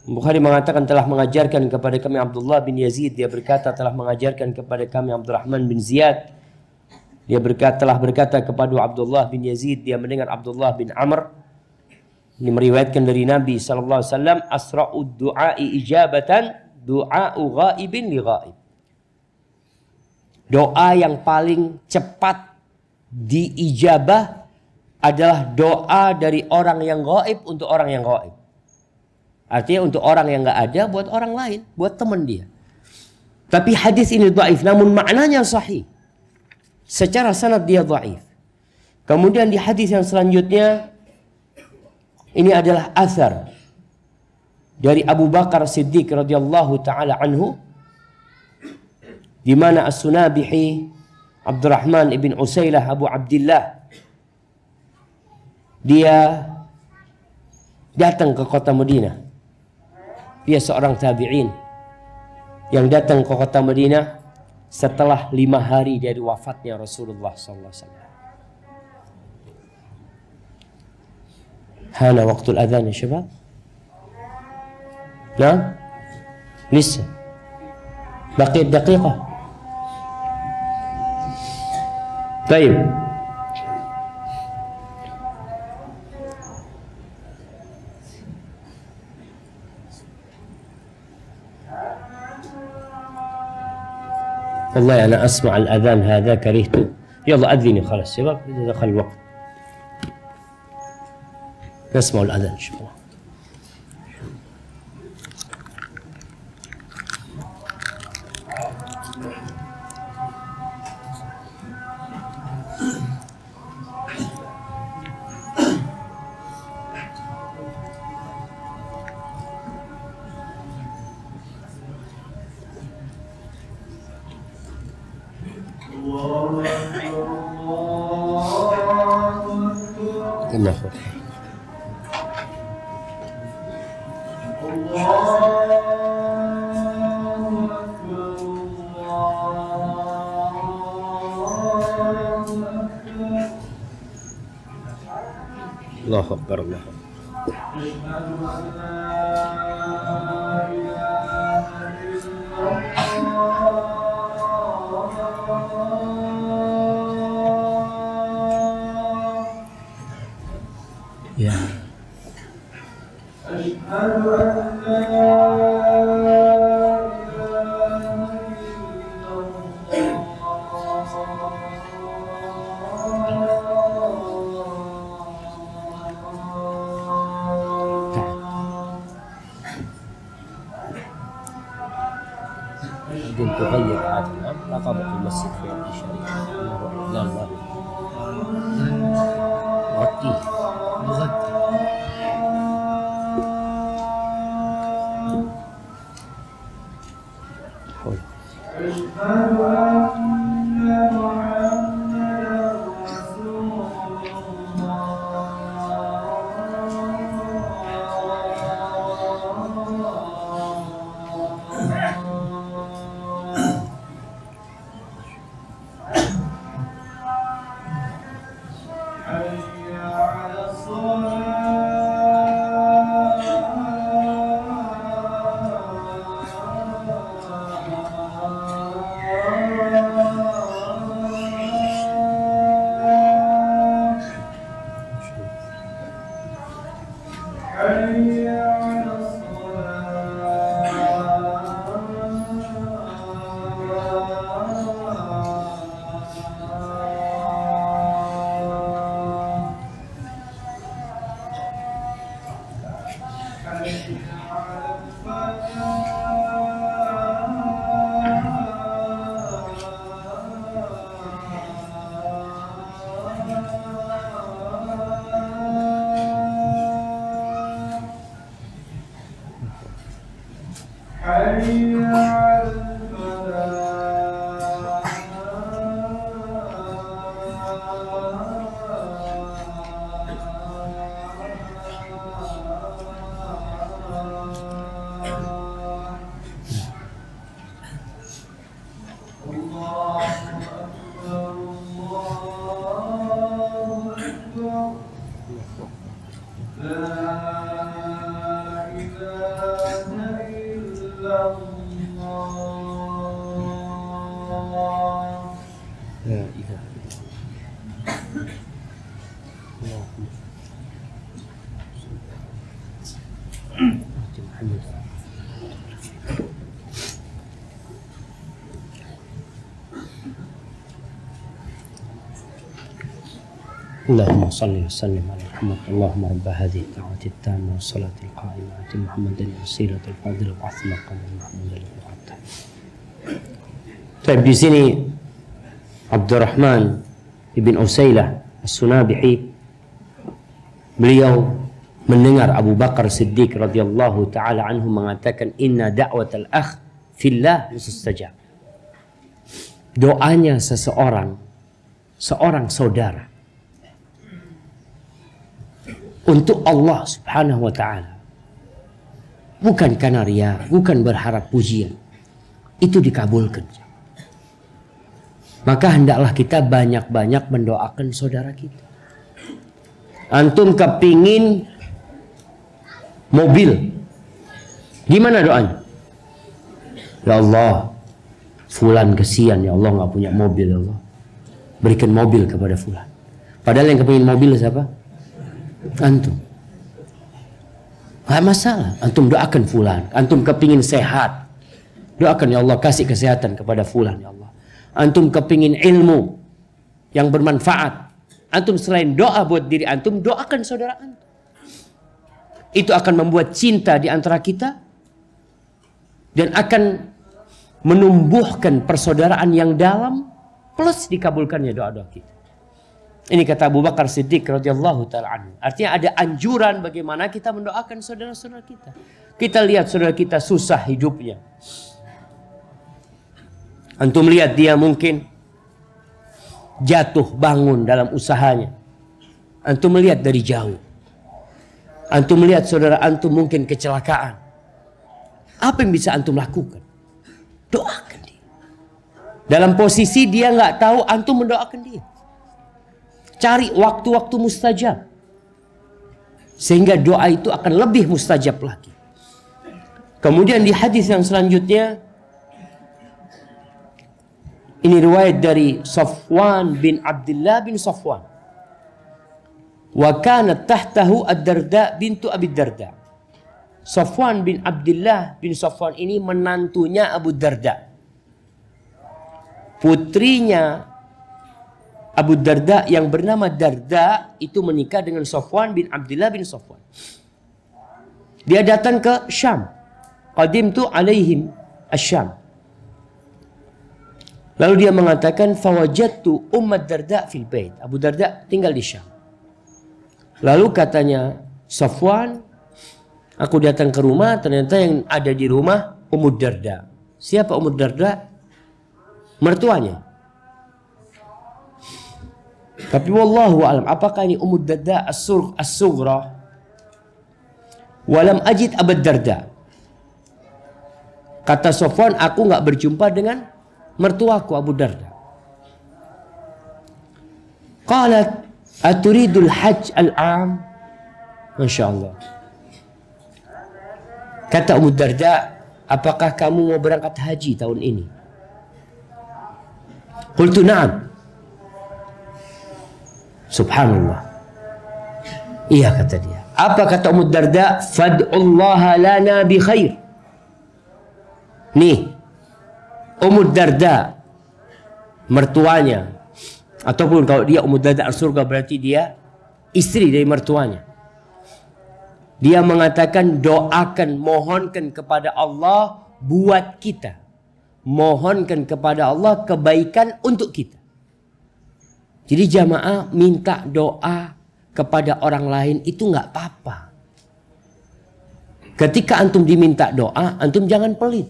Bukhari mengatakan telah mengajarkan kepada kami Abdullah bin Yazid. Dia berkata telah mengajarkan kepada kami Abdurrahman bin Ziyad. Dia telah berkata kepada Abdullah bin Yazid. Dia mendengar Abdullah bin Amr. Ini meriwayatkan dari Nabi SAW. Asra'ud du'ai ijabatan du'a'u ghaibin li ghaib. Doa yang paling cepat diijabah adalah doa dari orang yang gaib untuk orang yang gaib. Artinya untuk orang yang nggak ada buat orang lain, buat teman dia. Tapi hadis ini dhaif, namun maknanya sahih. Secara sanad dia dhaif. Kemudian di hadis yang selanjutnya ini adalah athar dari Abu Bakar Siddiq radhiyallahu taala anhu, di mana As-Sunabihi Abdurrahman ibn Usailah Abu Abdillah dia datang ke kota Madinah. Dia seorang tabi'in yang datang ke kota Madinah setelah 5 hari dari wafatnya Rasulullah sallallahu alaihi wasallam. Hana waktu al-adhan ya syabab? Nah? Lisa. Baqiyat daqiqah. Baik. والله أنا أسمع الأذان هذا كرهته. يلا أذني خلاص شباب إذا دخل الوقت نسمع الأذان إن شاء الله. الله أكبر. الله أكبر الله أكبر. يا أشهد أن لا تغير هذا الأمر muraqabatul masjid fi syariah. La la. Raqi. اللهم صل وسلم على محمد اللهم رب هذه الدعوة التامة والصلاة القائمة آت محمدا الوسيلة الفاضلة وبعث مقاما محمودا الذي وعدته. Di sini Abdurrahman ibn Usailah As-Sunabihi, beliau mendengar Abu Bakar Siddiq radhiyallahu taala anhu mengatakan inna da'watal akh fillah mustajab. Doanya seorang saudara untuk Allah subhanahu wa ta'ala, bukan karena riya, bukan berharap pujian, itu dikabulkan. Maka hendaklah kita banyak-banyak mendoakan saudara kita. Antum kepingin mobil, gimana doanya? Ya Allah, fulan kesian, ya Allah nggak punya mobil, ya Allah berikan mobil kepada fulan. Padahal yang kepingin mobil siapa? Antum. Gak masalah, antum doakan fulan. Antum kepingin sehat, doakan ya Allah kasih kesehatan kepada fulan ya Allah. Antum kepingin ilmu yang bermanfaat, antum selain doa buat diri antum, doakan saudara antum. Itu akan membuat cinta di antara kita dan akan menumbuhkan persaudaraan yang dalam, plus dikabulkannya doa-doa kita. Ini kata Abu Bakar Siddiq radhiyallahu taala anhu. Artinya ada anjuran bagaimana kita mendoakan saudara-saudara kita. Kita lihat saudara kita susah hidupnya. Antum lihat dia mungkin jatuh bangun dalam usahanya. Antum melihat dari jauh. Antum melihat saudara antum mungkin kecelakaan. Apa yang bisa antum lakukan? Doakan dia. Dalam posisi dia nggak tahu, antum mendoakan dia. Cari waktu-waktu mustajab, sehingga doa itu akan lebih mustajab lagi. Kemudian di hadis yang selanjutnya, ini riwayat dari Safwan bin Abdullah bin Safwan. Wa kanat tahtahu ad-Darda bintu Abi Darda. Safwan bin Abdullah bin Safwan ini menantunya Abu Darda. Putrinya Abu Darda yang bernama Darda itu menikah dengan Safwan bin Abdullah bin Safwan. Dia datang ke Syam. Qadimtu alaihim asy-Syam. Lalu dia mengatakan, fawajadtu Ummat Darda fil bait. Abu Darda tinggal di Syam. Lalu katanya Safwan, aku datang ke rumah, ternyata yang ada di rumah Ummu Darda. Siapa Ummu Darda? Mertuanya. Tapi wallahu alam, apakah ini Ummu Darda as-sughra? Walam ajid Abu Darda. Kata Safwan, aku nggak berjumpa dengan mertuaku Abu Darda. Qalat aturidul hajj al-am? Masya Allah. Kata Ummu Darda, apakah kamu mau berangkat haji tahun ini? Qultu na'am. Subhanallah. Iya, kata dia. Apa kata Ummu Darda? Fad'ullaha lana bi khair. Nih, Ummu Darda, mertuanya, ataupun kalau dia Ummu Darda al-surga berarti dia istri dari mertuanya. Dia mengatakan, doakan, mohonkan kepada Allah buat kita. Mohonkan kepada Allah kebaikan untuk kita. Jadi jamaah, minta doa kepada orang lain itu nggak apa-apa. Ketika antum diminta doa, antum jangan pelit.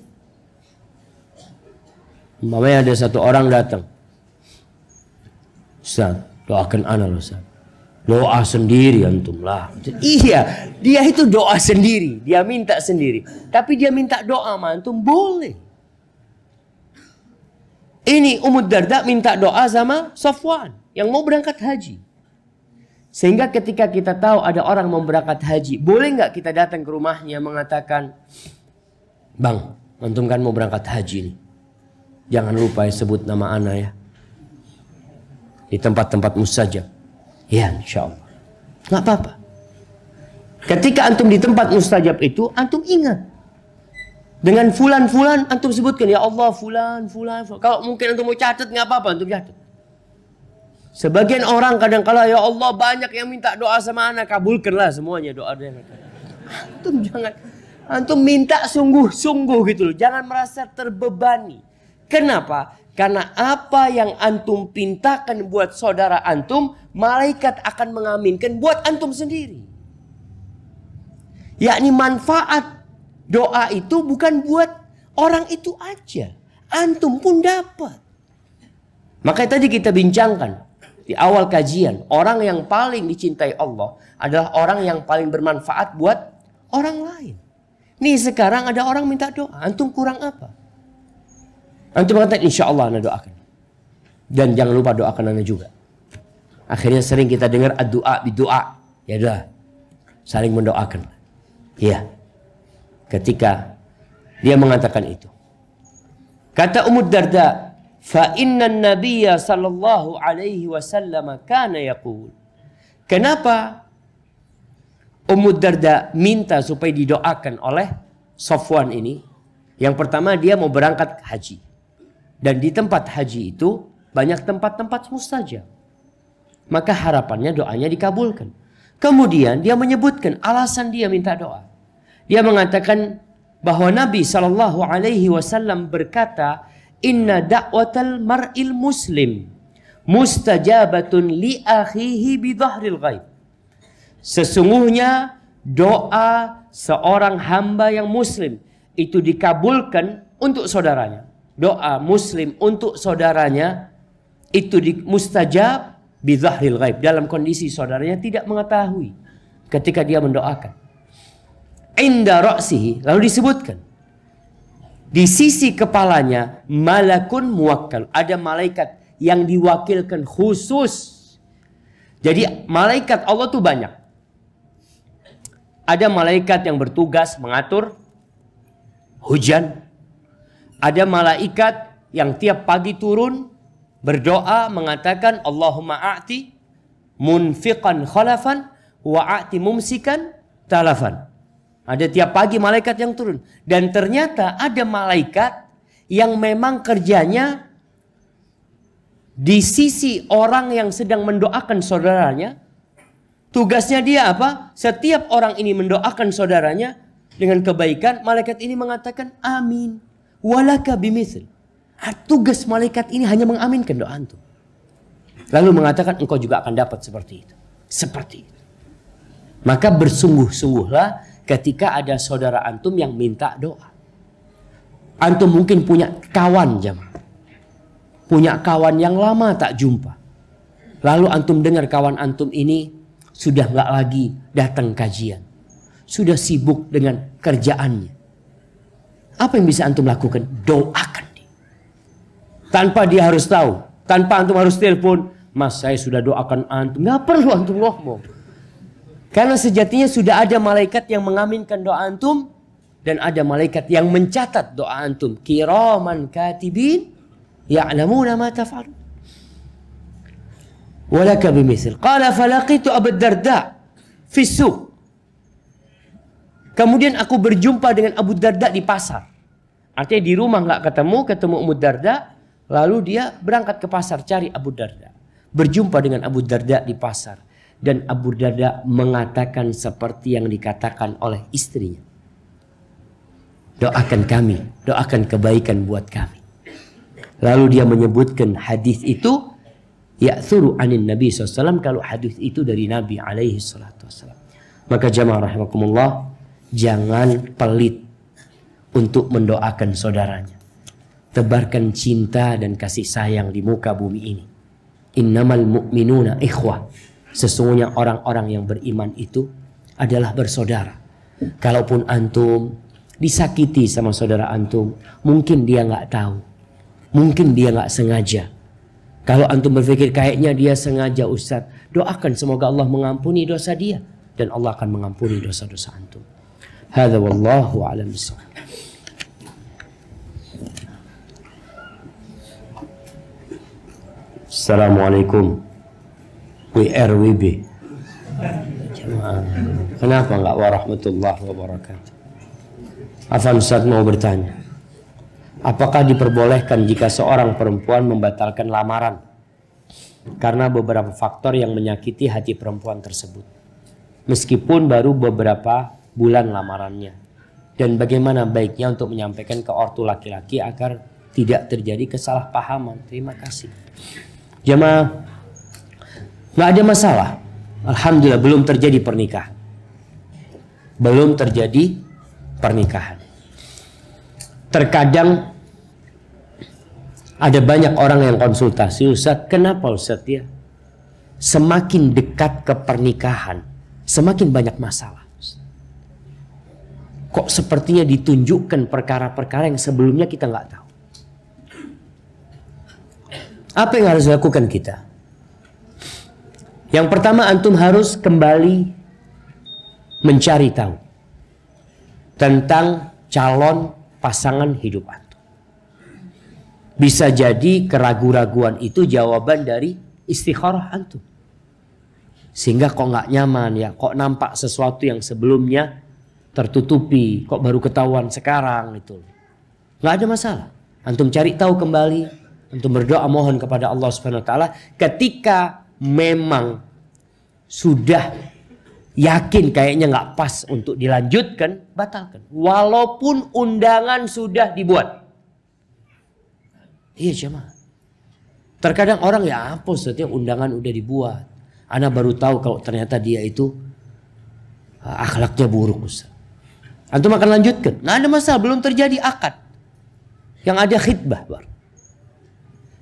Umpamanya ada satu orang datang, Ustaz, doakan ana loh Ustaz. Doa sendiri antum lah. Iya, dia itu doa sendiri, dia minta sendiri. Tapi dia minta doa sama antum boleh. Ini Ummu Darda minta doa sama Safwan yang mau berangkat haji. Sehingga ketika kita tahu ada orang mau berangkat haji, boleh nggak kita datang ke rumahnya mengatakan, Bang, antum kan mau berangkat haji nih. Jangan lupa sebut nama ana ya. Di tempat-tempat mustajab. Ya, insya Allah. Nggak apa-apa. Ketika antum di tempat mustajab itu, antum ingat. Dengan fulan-fulan, antum sebutkan, ya Allah, fulan. Kalau mungkin antum mau catat, nggak apa-apa, antum catat. Sebagian orang kadang-kala, ya Allah, banyak yang minta doa sama ana, kabulkanlah semuanya doa dia. Antum jangan, antum minta sungguh-sungguh gitu loh. Jangan merasa terbebani. Kenapa? Karena apa yang antum pintakan buat saudara antum, malaikat akan mengaminkan buat antum sendiri. Yakni manfaat doa itu bukan buat orang itu aja. Antum pun dapat. Makanya tadi kita bincangkan di awal kajian, orang yang paling dicintai Allah adalah orang yang paling bermanfaat buat orang lain. Nih sekarang ada orang minta doa, antum kurang apa? Antum mengatakan insya Allah anda doakan. Dan jangan lupa doakan anda juga. Akhirnya sering kita dengar doa bidoa. Ya udah, saling mendoakan. Iya. Ketika dia mengatakan itu. Kata Ummu Darda, fa inna nabiyya sallallahu alaihi wasallam kana yaqul. Kenapa Ummu Darda minta supaya didoakan oleh Safwan ini? Yang pertama, dia mau berangkat haji. Dan di tempat haji itu banyak tempat-tempat mustajab. Maka harapannya doanya dikabulkan. Kemudian dia menyebutkan alasan dia minta doa. Dia mengatakan bahwa Nabi SAW berkata, Inna da'watal mar'il muslim mustajabatun li akhihi bidhahril ghaib. Sesungguhnya doa seorang hamba yang muslim itu dikabulkan untuk saudaranya. Doa muslim untuk saudaranya itu mustajab bidhahril ghaib, dalam kondisi saudaranya tidak mengetahui ketika dia mendoakan. Inda ra'sihi, lalu disebutkan di sisi kepalanya malakun muwakkal, ada malaikat yang diwakilkan khusus. Jadi malaikat Allah tuh banyak. Ada malaikat yang bertugas mengatur hujan. Ada malaikat yang tiap pagi turun berdoa mengatakan Allahumma a'ti munfiqan khalafan wa a'ti mumsikan talafan. Ada tiap pagi malaikat yang turun. Dan ternyata ada malaikat yang memang kerjanya di sisi orang yang sedang mendoakan saudaranya. Tugasnya dia apa? Setiap orang ini mendoakan saudaranya dengan kebaikan, malaikat ini mengatakan amin. Walaka bimithl. Tugas malaikat ini hanya mengaminkan doa antum. Lalu mengatakan engkau juga akan dapat seperti itu. Seperti itu. Maka bersungguh-sungguhlah ketika ada saudara antum yang minta doa. Antum mungkin punya kawan jamaah. Punya kawan yang lama tak jumpa. Lalu antum dengar kawan antum ini sudah nggak lagi datang kajian. Sudah sibuk dengan kerjaannya. Apa yang bisa antum lakukan? Doakan dia. Tanpa dia harus tahu. Tanpa antum harus telepon. Mas, saya sudah doakan antum. Nggak perlu antum ngomong. Karena sejatinya sudah ada malaikat yang mengaminkan doa antum. Dan ada malaikat yang mencatat doa antum. Kiraman katibin. Ya'lamuna ma taf'alun. Walaka bimithil. Qala falaqitu Abu Darda fi suq. Kemudian aku berjumpa dengan Abu Darda di pasar. Artinya di rumah nggak ketemu Abu Darda. Lalu dia berangkat ke pasar cari Abu Darda. Berjumpa dengan Abu Darda di pasar. Dan Abu Darda mengatakan seperti yang dikatakan oleh istrinya. Doakan kami, doakan kebaikan buat kami. Lalu dia menyebutkan hadis itu. Ya'thuru anin Nabi SAW. Kalau hadis itu dari Nabi SAW. Maka jamaah rahimakumullah. Jangan pelit untuk mendoakan saudaranya. Tebarkan cinta dan kasih sayang di muka bumi ini. Innamal mu'minuna ikhwah. Sesungguhnya orang-orang yang beriman itu adalah bersaudara. Kalaupun antum disakiti sama saudara antum, mungkin dia nggak tahu. Mungkin dia nggak sengaja. Kalau antum berpikir kayaknya dia sengaja Ustaz, doakan semoga Allah mengampuni dosa dia. Dan Allah akan mengampuni dosa-dosa antum. Hadza wallahu a'lam bishawab. Assalamualaikum. WRWB. Kenapa enggak warahmatullahi wabarakatuh? Afan Ustaz mau bertanya. Apakah diperbolehkan jika seorang perempuan membatalkan lamaran karena beberapa faktor yang menyakiti hati perempuan tersebut, meskipun baru beberapa bulan lamarannya? Dan bagaimana baiknya untuk menyampaikan ke ortu laki-laki agar tidak terjadi kesalahpahaman? Terima kasih. Jamaah, nggak ada masalah. Alhamdulillah belum terjadi pernikahan. Belum terjadi pernikahan. Terkadang ada banyak orang yang konsultasi, Ustaz, kenapa Ustaz ya? Semakin dekat ke pernikahan, semakin banyak masalah. Kok sepertinya ditunjukkan perkara-perkara yang sebelumnya kita nggak tahu. Apa yang harus dilakukan kita? Yang pertama, antum harus kembali mencari tahu tentang calon pasangan hidup antum. Bisa jadi keraguan-raguan itu jawaban dari istikharah antum. Sehingga kok nggak nyaman ya, kok nampak sesuatu yang sebelumnya tertutupi, kok baru ketahuan sekarang itu. Nggak ada masalah. Antum cari tahu kembali, antum berdoa mohon kepada Allah Subhanahu wa taala. Ketika memang sudah yakin kayaknya nggak pas untuk dilanjutkan, batalkan. Walaupun undangan sudah dibuat. Iya jemaah. Terkadang orang ya apa setiap undangan udah dibuat. Ana baru tahu kalau ternyata dia itu akhlaknya buruk Ustaz. Antum akan lanjutkan. Nggak ada masalah, belum terjadi akad. Yang ada khitbah baru.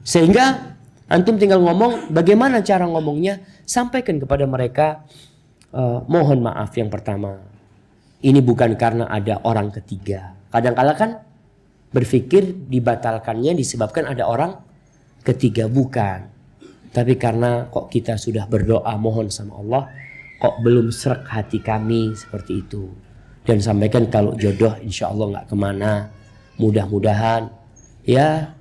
Sehingga antum tinggal ngomong, bagaimana cara ngomongnya? Sampaikan kepada mereka, mohon maaf yang pertama. Ini bukan karena ada orang ketiga. Kadang-kala kan berpikir dibatalkannya disebabkan ada orang ketiga. Bukan. Tapi karena kok kita sudah berdoa mohon sama Allah, kok belum srek hati kami seperti itu. Dan sampaikan kalau jodoh insya Allah nggak kemana. Mudah-mudahan ya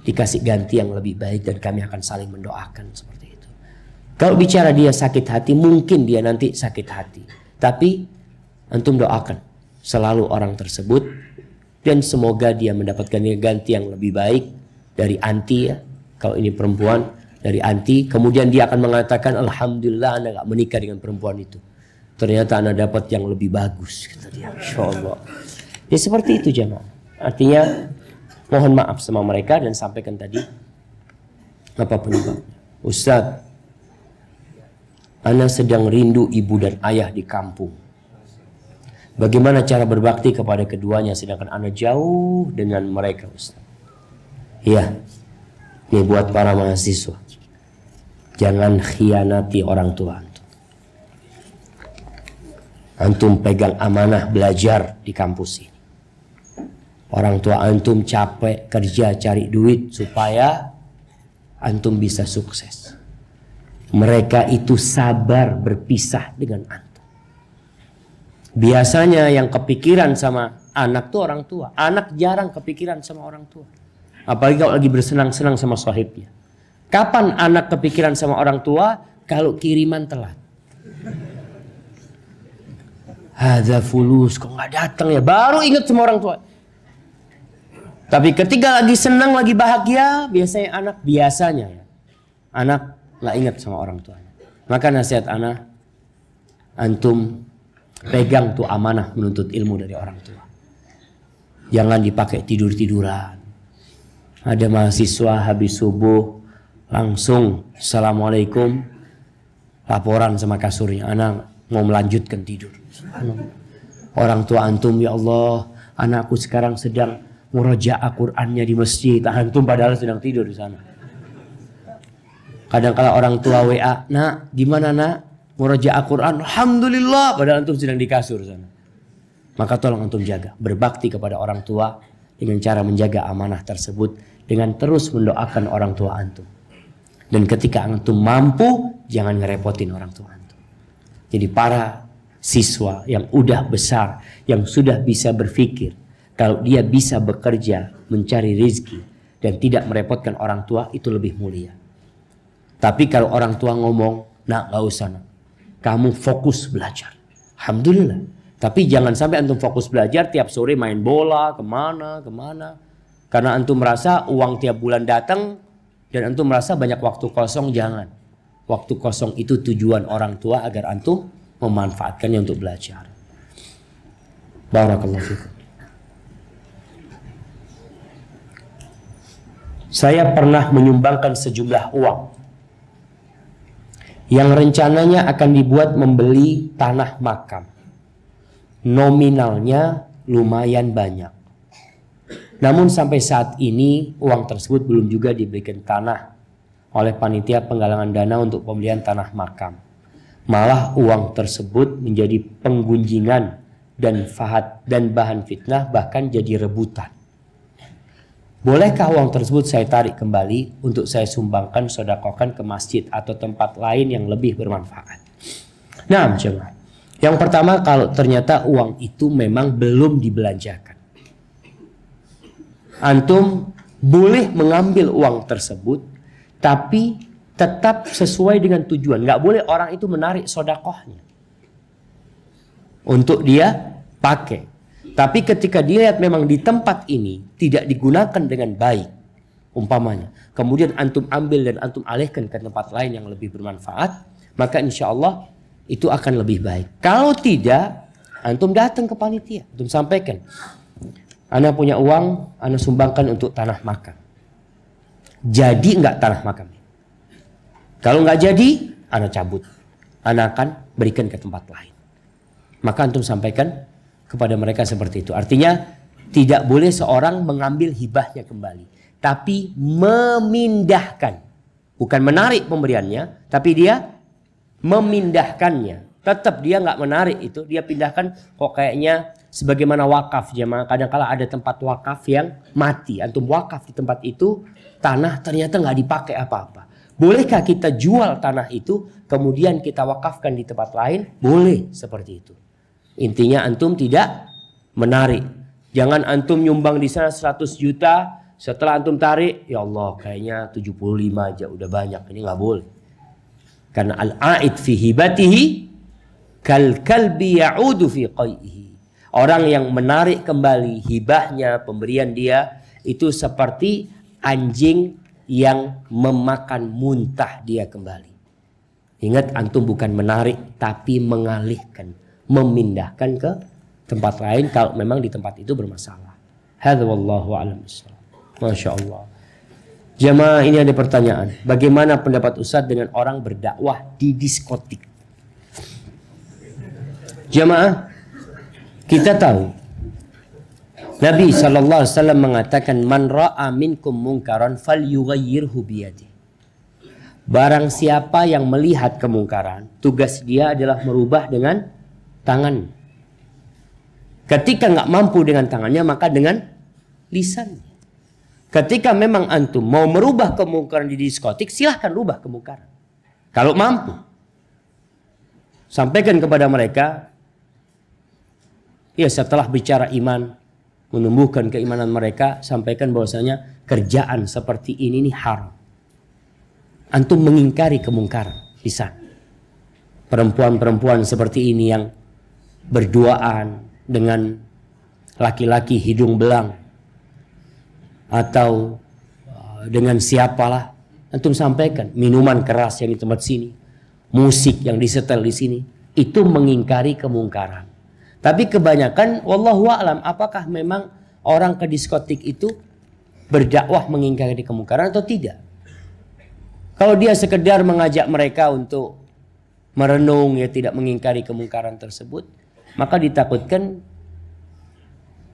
dikasih ganti yang lebih baik dan kami akan saling mendoakan seperti itu. Kalau bicara dia sakit hati, mungkin dia nanti sakit hati. Tapi antum doakan selalu orang tersebut dan semoga dia mendapatkan ganti yang lebih baik dari anti ya. Kalau ini perempuan dari anti, kemudian dia akan mengatakan alhamdulillah anda gak menikah dengan perempuan itu. Ternyata anda dapat yang lebih bagus kata dia. Insyaallah. Ya seperti itu jemaah. Artinya Mohon maaf sama mereka dan sampaikan tadi apa penyebabnya. Ustaz, ana sedang rindu ibu dan ayah di kampung. Bagaimana cara berbakti kepada keduanya sedangkan ana jauh dengan mereka, Ustaz? Iya, ini buat para mahasiswa. Jangan khianati orang tua antum. Antum pegang amanah belajar di kampus ini. Orang tua antum capek kerja cari duit supaya antum bisa sukses. Mereka itu sabar berpisah dengan antum. Biasanya yang kepikiran sama anak tuh orang tua. Anak jarang kepikiran sama orang tua. Apalagi kalau lagi bersenang-senang sama sahibnya. Kapan anak kepikiran sama orang tua? Kalau kiriman telat. Hadza fulus, kok nggak datang ya? Baru ingat sama orang tua. Tapi ketika lagi senang, lagi bahagia, biasanya anak nggak ingat sama orang tuanya. Maka nasihat anak, antum pegang tuh amanah menuntut ilmu dari orang tua. Jangan dipakai tidur-tiduran. Ada mahasiswa habis subuh langsung assalamualaikum, laporan sama kasurnya, anak mau melanjutkan tidur. Orang tua antum, ya Allah, anakku sekarang sedang murajaah Qur'annya di masjid. Antum padahal sedang tidur di sana. Kadang-kala orang tua WA, nak, gimana nak? Murajaah Qur'an, alhamdulillah. Padahal antum sedang di kasur sana. Maka tolong antum jaga, berbakti kepada orang tua dengan cara menjaga amanah tersebut, dengan terus mendoakan orang tua antum. Dan ketika antum mampu, jangan ngerepotin orang tua antum. Jadi para siswa yang udah besar, yang sudah bisa berpikir, kalau dia bisa bekerja, mencari rezeki, dan tidak merepotkan orang tua, itu lebih mulia. Tapi kalau orang tua ngomong, nak gak usah nak, kamu fokus belajar. Alhamdulillah. Tapi jangan sampai antum fokus belajar, tiap sore main bola, kemana. Karena antum merasa uang tiap bulan datang, dan antum merasa banyak waktu kosong, jangan. Waktu kosong itu tujuan orang tua agar antum memanfaatkannya untuk belajar. Barakallahu fikum. Saya pernah menyumbangkan sejumlah uang yang rencananya akan dibuat membeli tanah makam. Nominalnya lumayan banyak. Namun sampai saat ini uang tersebut belum juga diberikan tanah oleh panitia penggalangan dana untuk pembelian tanah makam. Malah uang tersebut menjadi penggunjingan dan bahan fitnah, bahkan jadi rebutan. Bolehkah uang tersebut saya tarik kembali untuk saya sumbangkan, sedekahkan ke masjid atau tempat lain yang lebih bermanfaat? Nah, jemaah. Yang pertama, kalau ternyata uang itu memang belum dibelanjakan, antum boleh mengambil uang tersebut, tapi tetap sesuai dengan tujuan. Nggak boleh orang itu menarik sedekahnya untuk dia pakai. Tapi ketika dilihat memang di tempat ini tidak digunakan dengan baik, umpamanya, kemudian antum ambil dan antum alihkan ke tempat lain yang lebih bermanfaat, maka insya Allah itu akan lebih baik. Kalau tidak, antum datang ke panitia, antum sampaikan, ana punya uang, ana sumbangkan untuk tanah makam. Jadi enggak tanah makam? Kalau enggak jadi, ana cabut. Ana akan berikan ke tempat lain. Maka antum sampaikan kepada mereka seperti itu. Artinya tidak boleh seorang mengambil hibahnya kembali, tapi memindahkan. Bukan menarik pemberiannya, tapi dia memindahkannya. Tetap dia nggak menarik itu, dia pindahkan. Kok kayaknya sebagaimana wakaf jemaah, kadang-kala ada tempat wakaf yang mati. Antum wakaf di tempat itu, tanah ternyata nggak dipakai apa-apa. Bolehkah kita jual tanah itu, kemudian kita wakafkan di tempat lain? Boleh seperti itu. Intinya antum tidak menarik. Jangan antum nyumbang di sana 100 juta, setelah antum tarik, ya Allah kayaknya 75 aja udah banyak. Ini nggak boleh. Karena al-a'id fi hibatihi kal kalbi ya'udu fi qai'ihi. Orang yang menarik kembali hibahnya, pemberian dia, itu seperti anjing yang memakan muntah dia kembali. Ingat, antum bukan menarik tapi mengalihkan, memindahkan ke tempat lain kalau memang di tempat itu bermasalah. Hadza wallahu a'lam bissawab. Masya Allah. Jamaah, ini ada pertanyaan. Bagaimana pendapat Ustadz dengan orang berdakwah di diskotik? Jamaah, kita tahu Nabi SAW mengatakan, man ra'a minkum munkaran falyughayyirhu biyadihi. Barang siapa yang melihat kemungkaran, tugas dia adalah merubah dengan tangan. Ketika nggak mampu dengan tangannya, maka dengan lisan. Ketika memang antum mau merubah kemungkaran di diskotik, silahkan rubah kemungkaran. Kalau mampu, sampaikan kepada mereka, ya setelah bicara iman, menumbuhkan keimanan mereka, sampaikan bahwasanya kerjaan seperti ini haram. Antum mengingkari kemungkaran di sana. Perempuan-perempuan seperti ini yang berduaan dengan laki-laki hidung belang, atau dengan siapalah, antum sampaikan minuman keras yang di tempat sini, musik yang disetel di sini, itu mengingkari kemungkaran. Tapi kebanyakan, wallahu a'lam, apakah memang orang ke diskotik itu berdakwah mengingkari kemungkaran atau tidak? Kalau dia sekedar mengajak mereka untuk merenung, ya tidak mengingkari kemungkaran tersebut, maka ditakutkan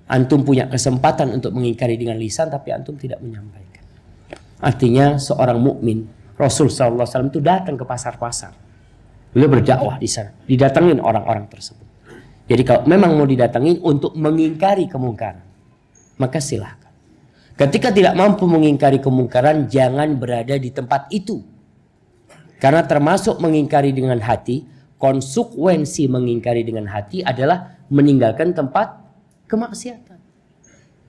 antum punya kesempatan untuk mengingkari dengan lisan, tapi antum tidak menyampaikan. Artinya seorang mukmin, Rasul SAW itu datang ke pasar-pasar. Beliau berdakwah di sana, didatangin orang-orang tersebut. Jadi kalau memang mau didatangin untuk mengingkari kemungkaran, maka silahkan. Ketika tidak mampu mengingkari kemungkaran, jangan berada di tempat itu. Karena termasuk mengingkari dengan hati, konsekuensi mengingkari dengan hati adalah meninggalkan tempat kemaksiatan.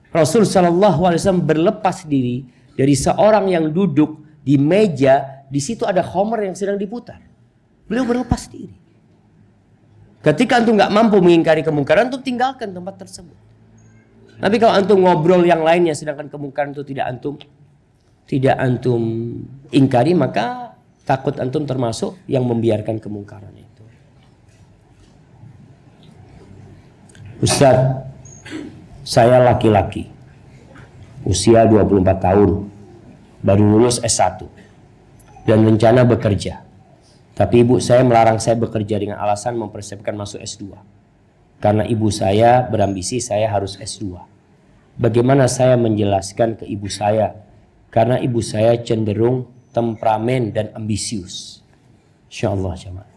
Rasul SAW berlepas diri dari seorang yang duduk di meja, di situ ada khamr yang sedang diputar. Beliau berlepas diri. Ketika antum nggak mampu mengingkari kemungkaran, antum tinggalkan tempat tersebut. Tapi kalau antum ngobrol yang lainnya, sedangkan kemungkaran itu tidak antum ingkari, maka takut antum termasuk yang membiarkan kemungkaran itu. Ustaz, saya laki-laki, usia 24 tahun, baru lulus S1, dan rencana bekerja. Tapi ibu saya melarang saya bekerja dengan alasan mempersiapkan masuk S2. Karena ibu saya berambisi saya harus S2. Bagaimana saya menjelaskan ke ibu saya? Karena ibu saya cenderung temperamen dan ambisius. Insyaallah jemaah.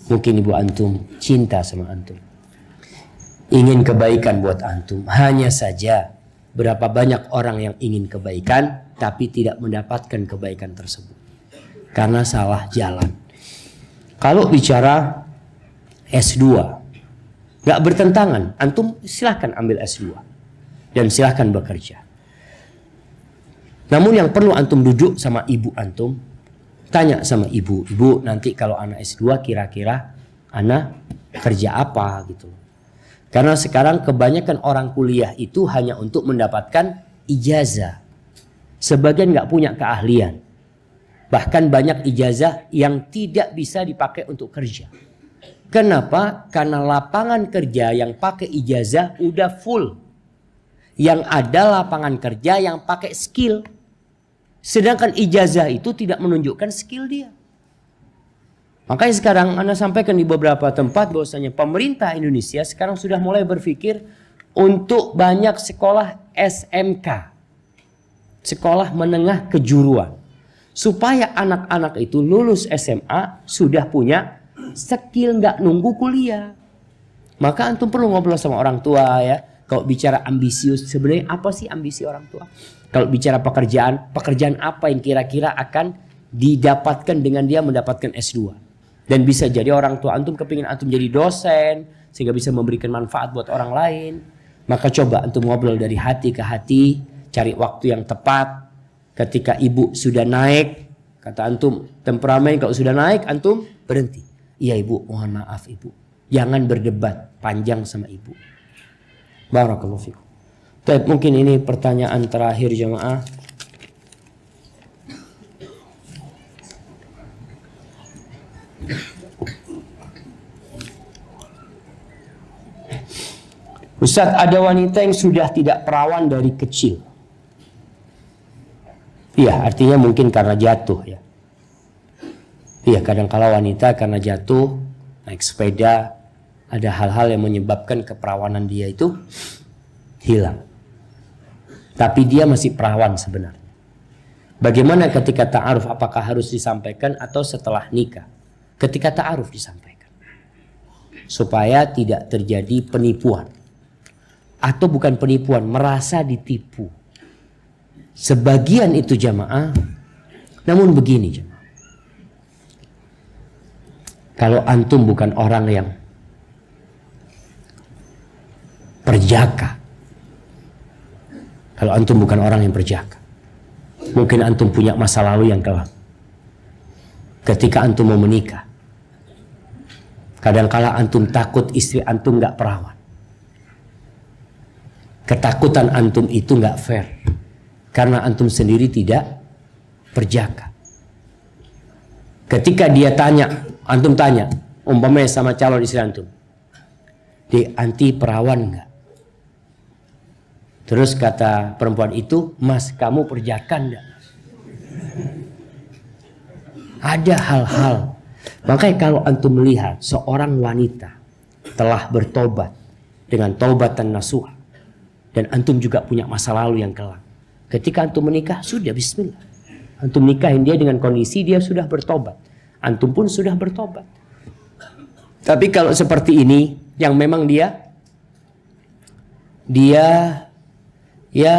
Mungkin ibu antum cinta sama antum, ingin kebaikan buat antum. Hanya saja berapa banyak orang yang ingin kebaikan tapi tidak mendapatkan kebaikan tersebut karena salah jalan. Kalau bicara S2 gak bertentangan, antum silahkan ambil S2 dan silahkan bekerja. Namun yang perlu antum duduk sama ibu antum, tanya sama ibu, ibu nanti kalau anak S2 kira-kira anak kerja apa gitu. Karena sekarang kebanyakan orang kuliah itu hanya untuk mendapatkan ijazah. Sebagian nggak punya keahlian. Bahkan banyak ijazah yang tidak bisa dipakai untuk kerja. Kenapa? Karena lapangan kerja yang pakai ijazah udah full. Yang ada lapangan kerja yang pakai skill. Sedangkan ijazah itu tidak menunjukkan skill dia. Makanya sekarang Anda sampaikan di beberapa tempat bahwasanya pemerintah Indonesia sekarang sudah mulai berpikir untuk banyak sekolah SMK. Sekolah menengah kejuruan. Supaya anak-anak itu lulus SMA sudah punya skill, nggak nunggu kuliah. Maka antum perlu ngobrol sama orang tua ya. Kalau bicara ambisius, sebenarnya apa sih ambisi orang tua? Kalau bicara pekerjaan apa yang kira-kira akan didapatkan dengan dia mendapatkan S2? Dan bisa jadi orang tua antum kepingin antum jadi dosen sehingga bisa memberikan manfaat buat orang lain. Maka coba antum ngobrol dari hati ke hati, cari waktu yang tepat. Ketika ibu sudah naik, kata antum temperamen, kalau sudah naik antum berhenti. Iya ibu, mohon maaf ibu, jangan berdebat panjang sama ibu. Barakallahu fikum. Baik, mungkin ini pertanyaan terakhir jemaah. Ustaz, ada wanita yang sudah tidak perawan dari kecil. Iya, artinya mungkin karena jatuh ya. Iya, kadang-kala wanita karena jatuh, naik sepeda, ada hal-hal yang menyebabkan keperawanan dia itu hilang. Tapi dia masih perawan sebenarnya. Bagaimana ketika ta'aruf, apakah harus disampaikan atau setelah nikah? Ketika ta'aruf disampaikan. Supaya tidak terjadi penipuan. Atau bukan penipuan, merasa ditipu. Sebagian itu jamaah. Namun begini jamaah. Kalau antum bukan orang yang perjaka. Kalau antum bukan orang yang perjaka. Mungkin antum punya masa lalu yang kelam. Ketika antum mau menikah. Kadangkala antum takut istri antum gak perawan. Ketakutan antum itu gak fair. Karena antum sendiri tidak perjaka. Ketika dia tanya, antum tanya, umpamanya sama calon istri antum, "Dek, anti perawan enggak?" Terus kata perempuan itu, "Mas, kamu perjaka enggak?" Ada hal-hal. Makanya kalau antum melihat seorang wanita telah bertobat dengan taubatan nasuha, dan antum juga punya masa lalu yang kelam, ketika antum menikah, sudah bismillah. Antum nikahin dia dengan kondisi dia sudah bertobat. Antum pun sudah bertobat. Tapi kalau seperti ini, yang memang dia ya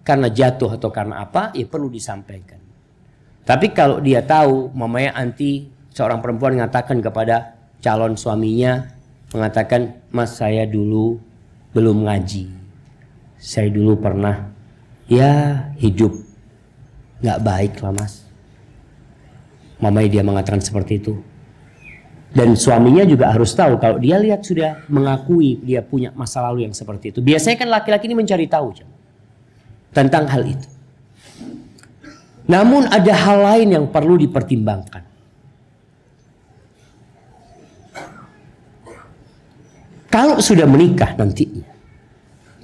karena jatuh atau karena apa, ya perlu disampaikan. Tapi kalau dia tahu, mamanya anti seorang perempuan mengatakan kepada calon suaminya, mengatakan, "Mas, saya dulu belum ngaji. Saya dulu pernah ya hidup nggak baik lah, Mas." Mamanya dia mengatakan seperti itu. Dan suaminya juga harus tahu kalau dia lihat sudah mengakui dia punya masa lalu yang seperti itu. Biasanya kan laki-laki ini mencari tahu tentang hal itu. Namun ada hal lain yang perlu dipertimbangkan. Kalau sudah menikah nantinya,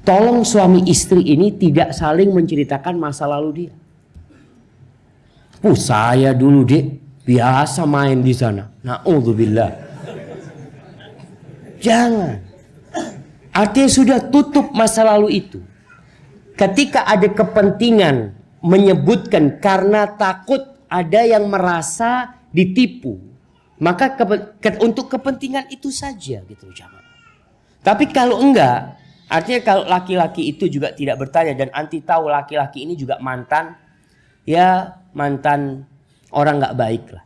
tolong suami istri ini tidak saling menceritakan masa lalu dia. Saya dulu biasa main di sana. Na'udzubillah. Jangan. Artinya sudah tutup masa lalu itu. Ketika ada kepentingan menyebutkan karena takut ada yang merasa ditipu, maka untuk kepentingan itu saja gitu jamaah. Tapi kalau enggak, artinya kalau laki-laki itu juga tidak bertanya dan anti tahu laki-laki ini juga mantan orang nggak baik lah.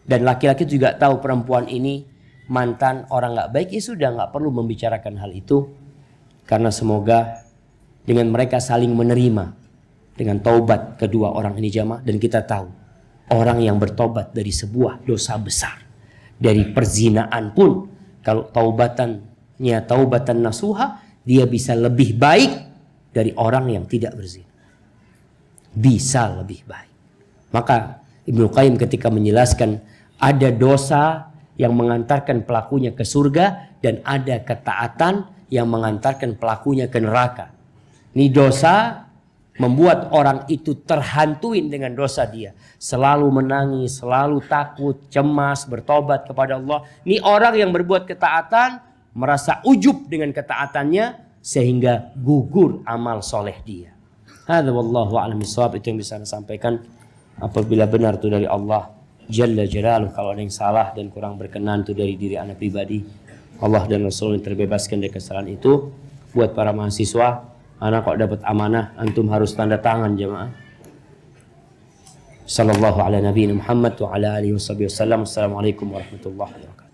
Dan laki-laki juga tahu perempuan ini mantan orang nggak baik, ya sudah nggak perlu membicarakan hal itu. Karena semoga dengan mereka saling menerima dengan taubat kedua orang ini jamaah. Dan kita tahu orang yang bertobat dari sebuah dosa besar, dari perzinaan pun, kalau taubatannya taubatan nasuha, dia bisa lebih baik dari orang yang tidak berzina. Bisa lebih baik. Maka Ibnu Qayyim ketika menjelaskan ada dosa yang mengantarkan pelakunya ke surga dan ada ketaatan yang mengantarkan pelakunya ke neraka. Ini dosa membuat orang itu terhantuin dengan dosa dia. Selalu menangis, selalu takut, cemas, bertobat kepada Allah. Ini orang yang berbuat ketaatan merasa ujub dengan ketaatannya sehingga gugur amal soleh dia. Hadza wallahu a'lam bishawab. Itu yang bisa saya sampaikan. Apabila benar itu dari Allah Jalla Jalaluh, kalau ada yang salah dan kurang berkenan itu dari diri anak pribadi, Allah dan Rasul yang terbebaskan dari kesalahan itu. Buat para mahasiswa, anak kok dapat amanah, antum harus tanda tangan jemaah. Sallallahu ala nabiyina Muhammad wa ala alihi wasallam. Assalamualaikum warahmatullahi wabarakatuh.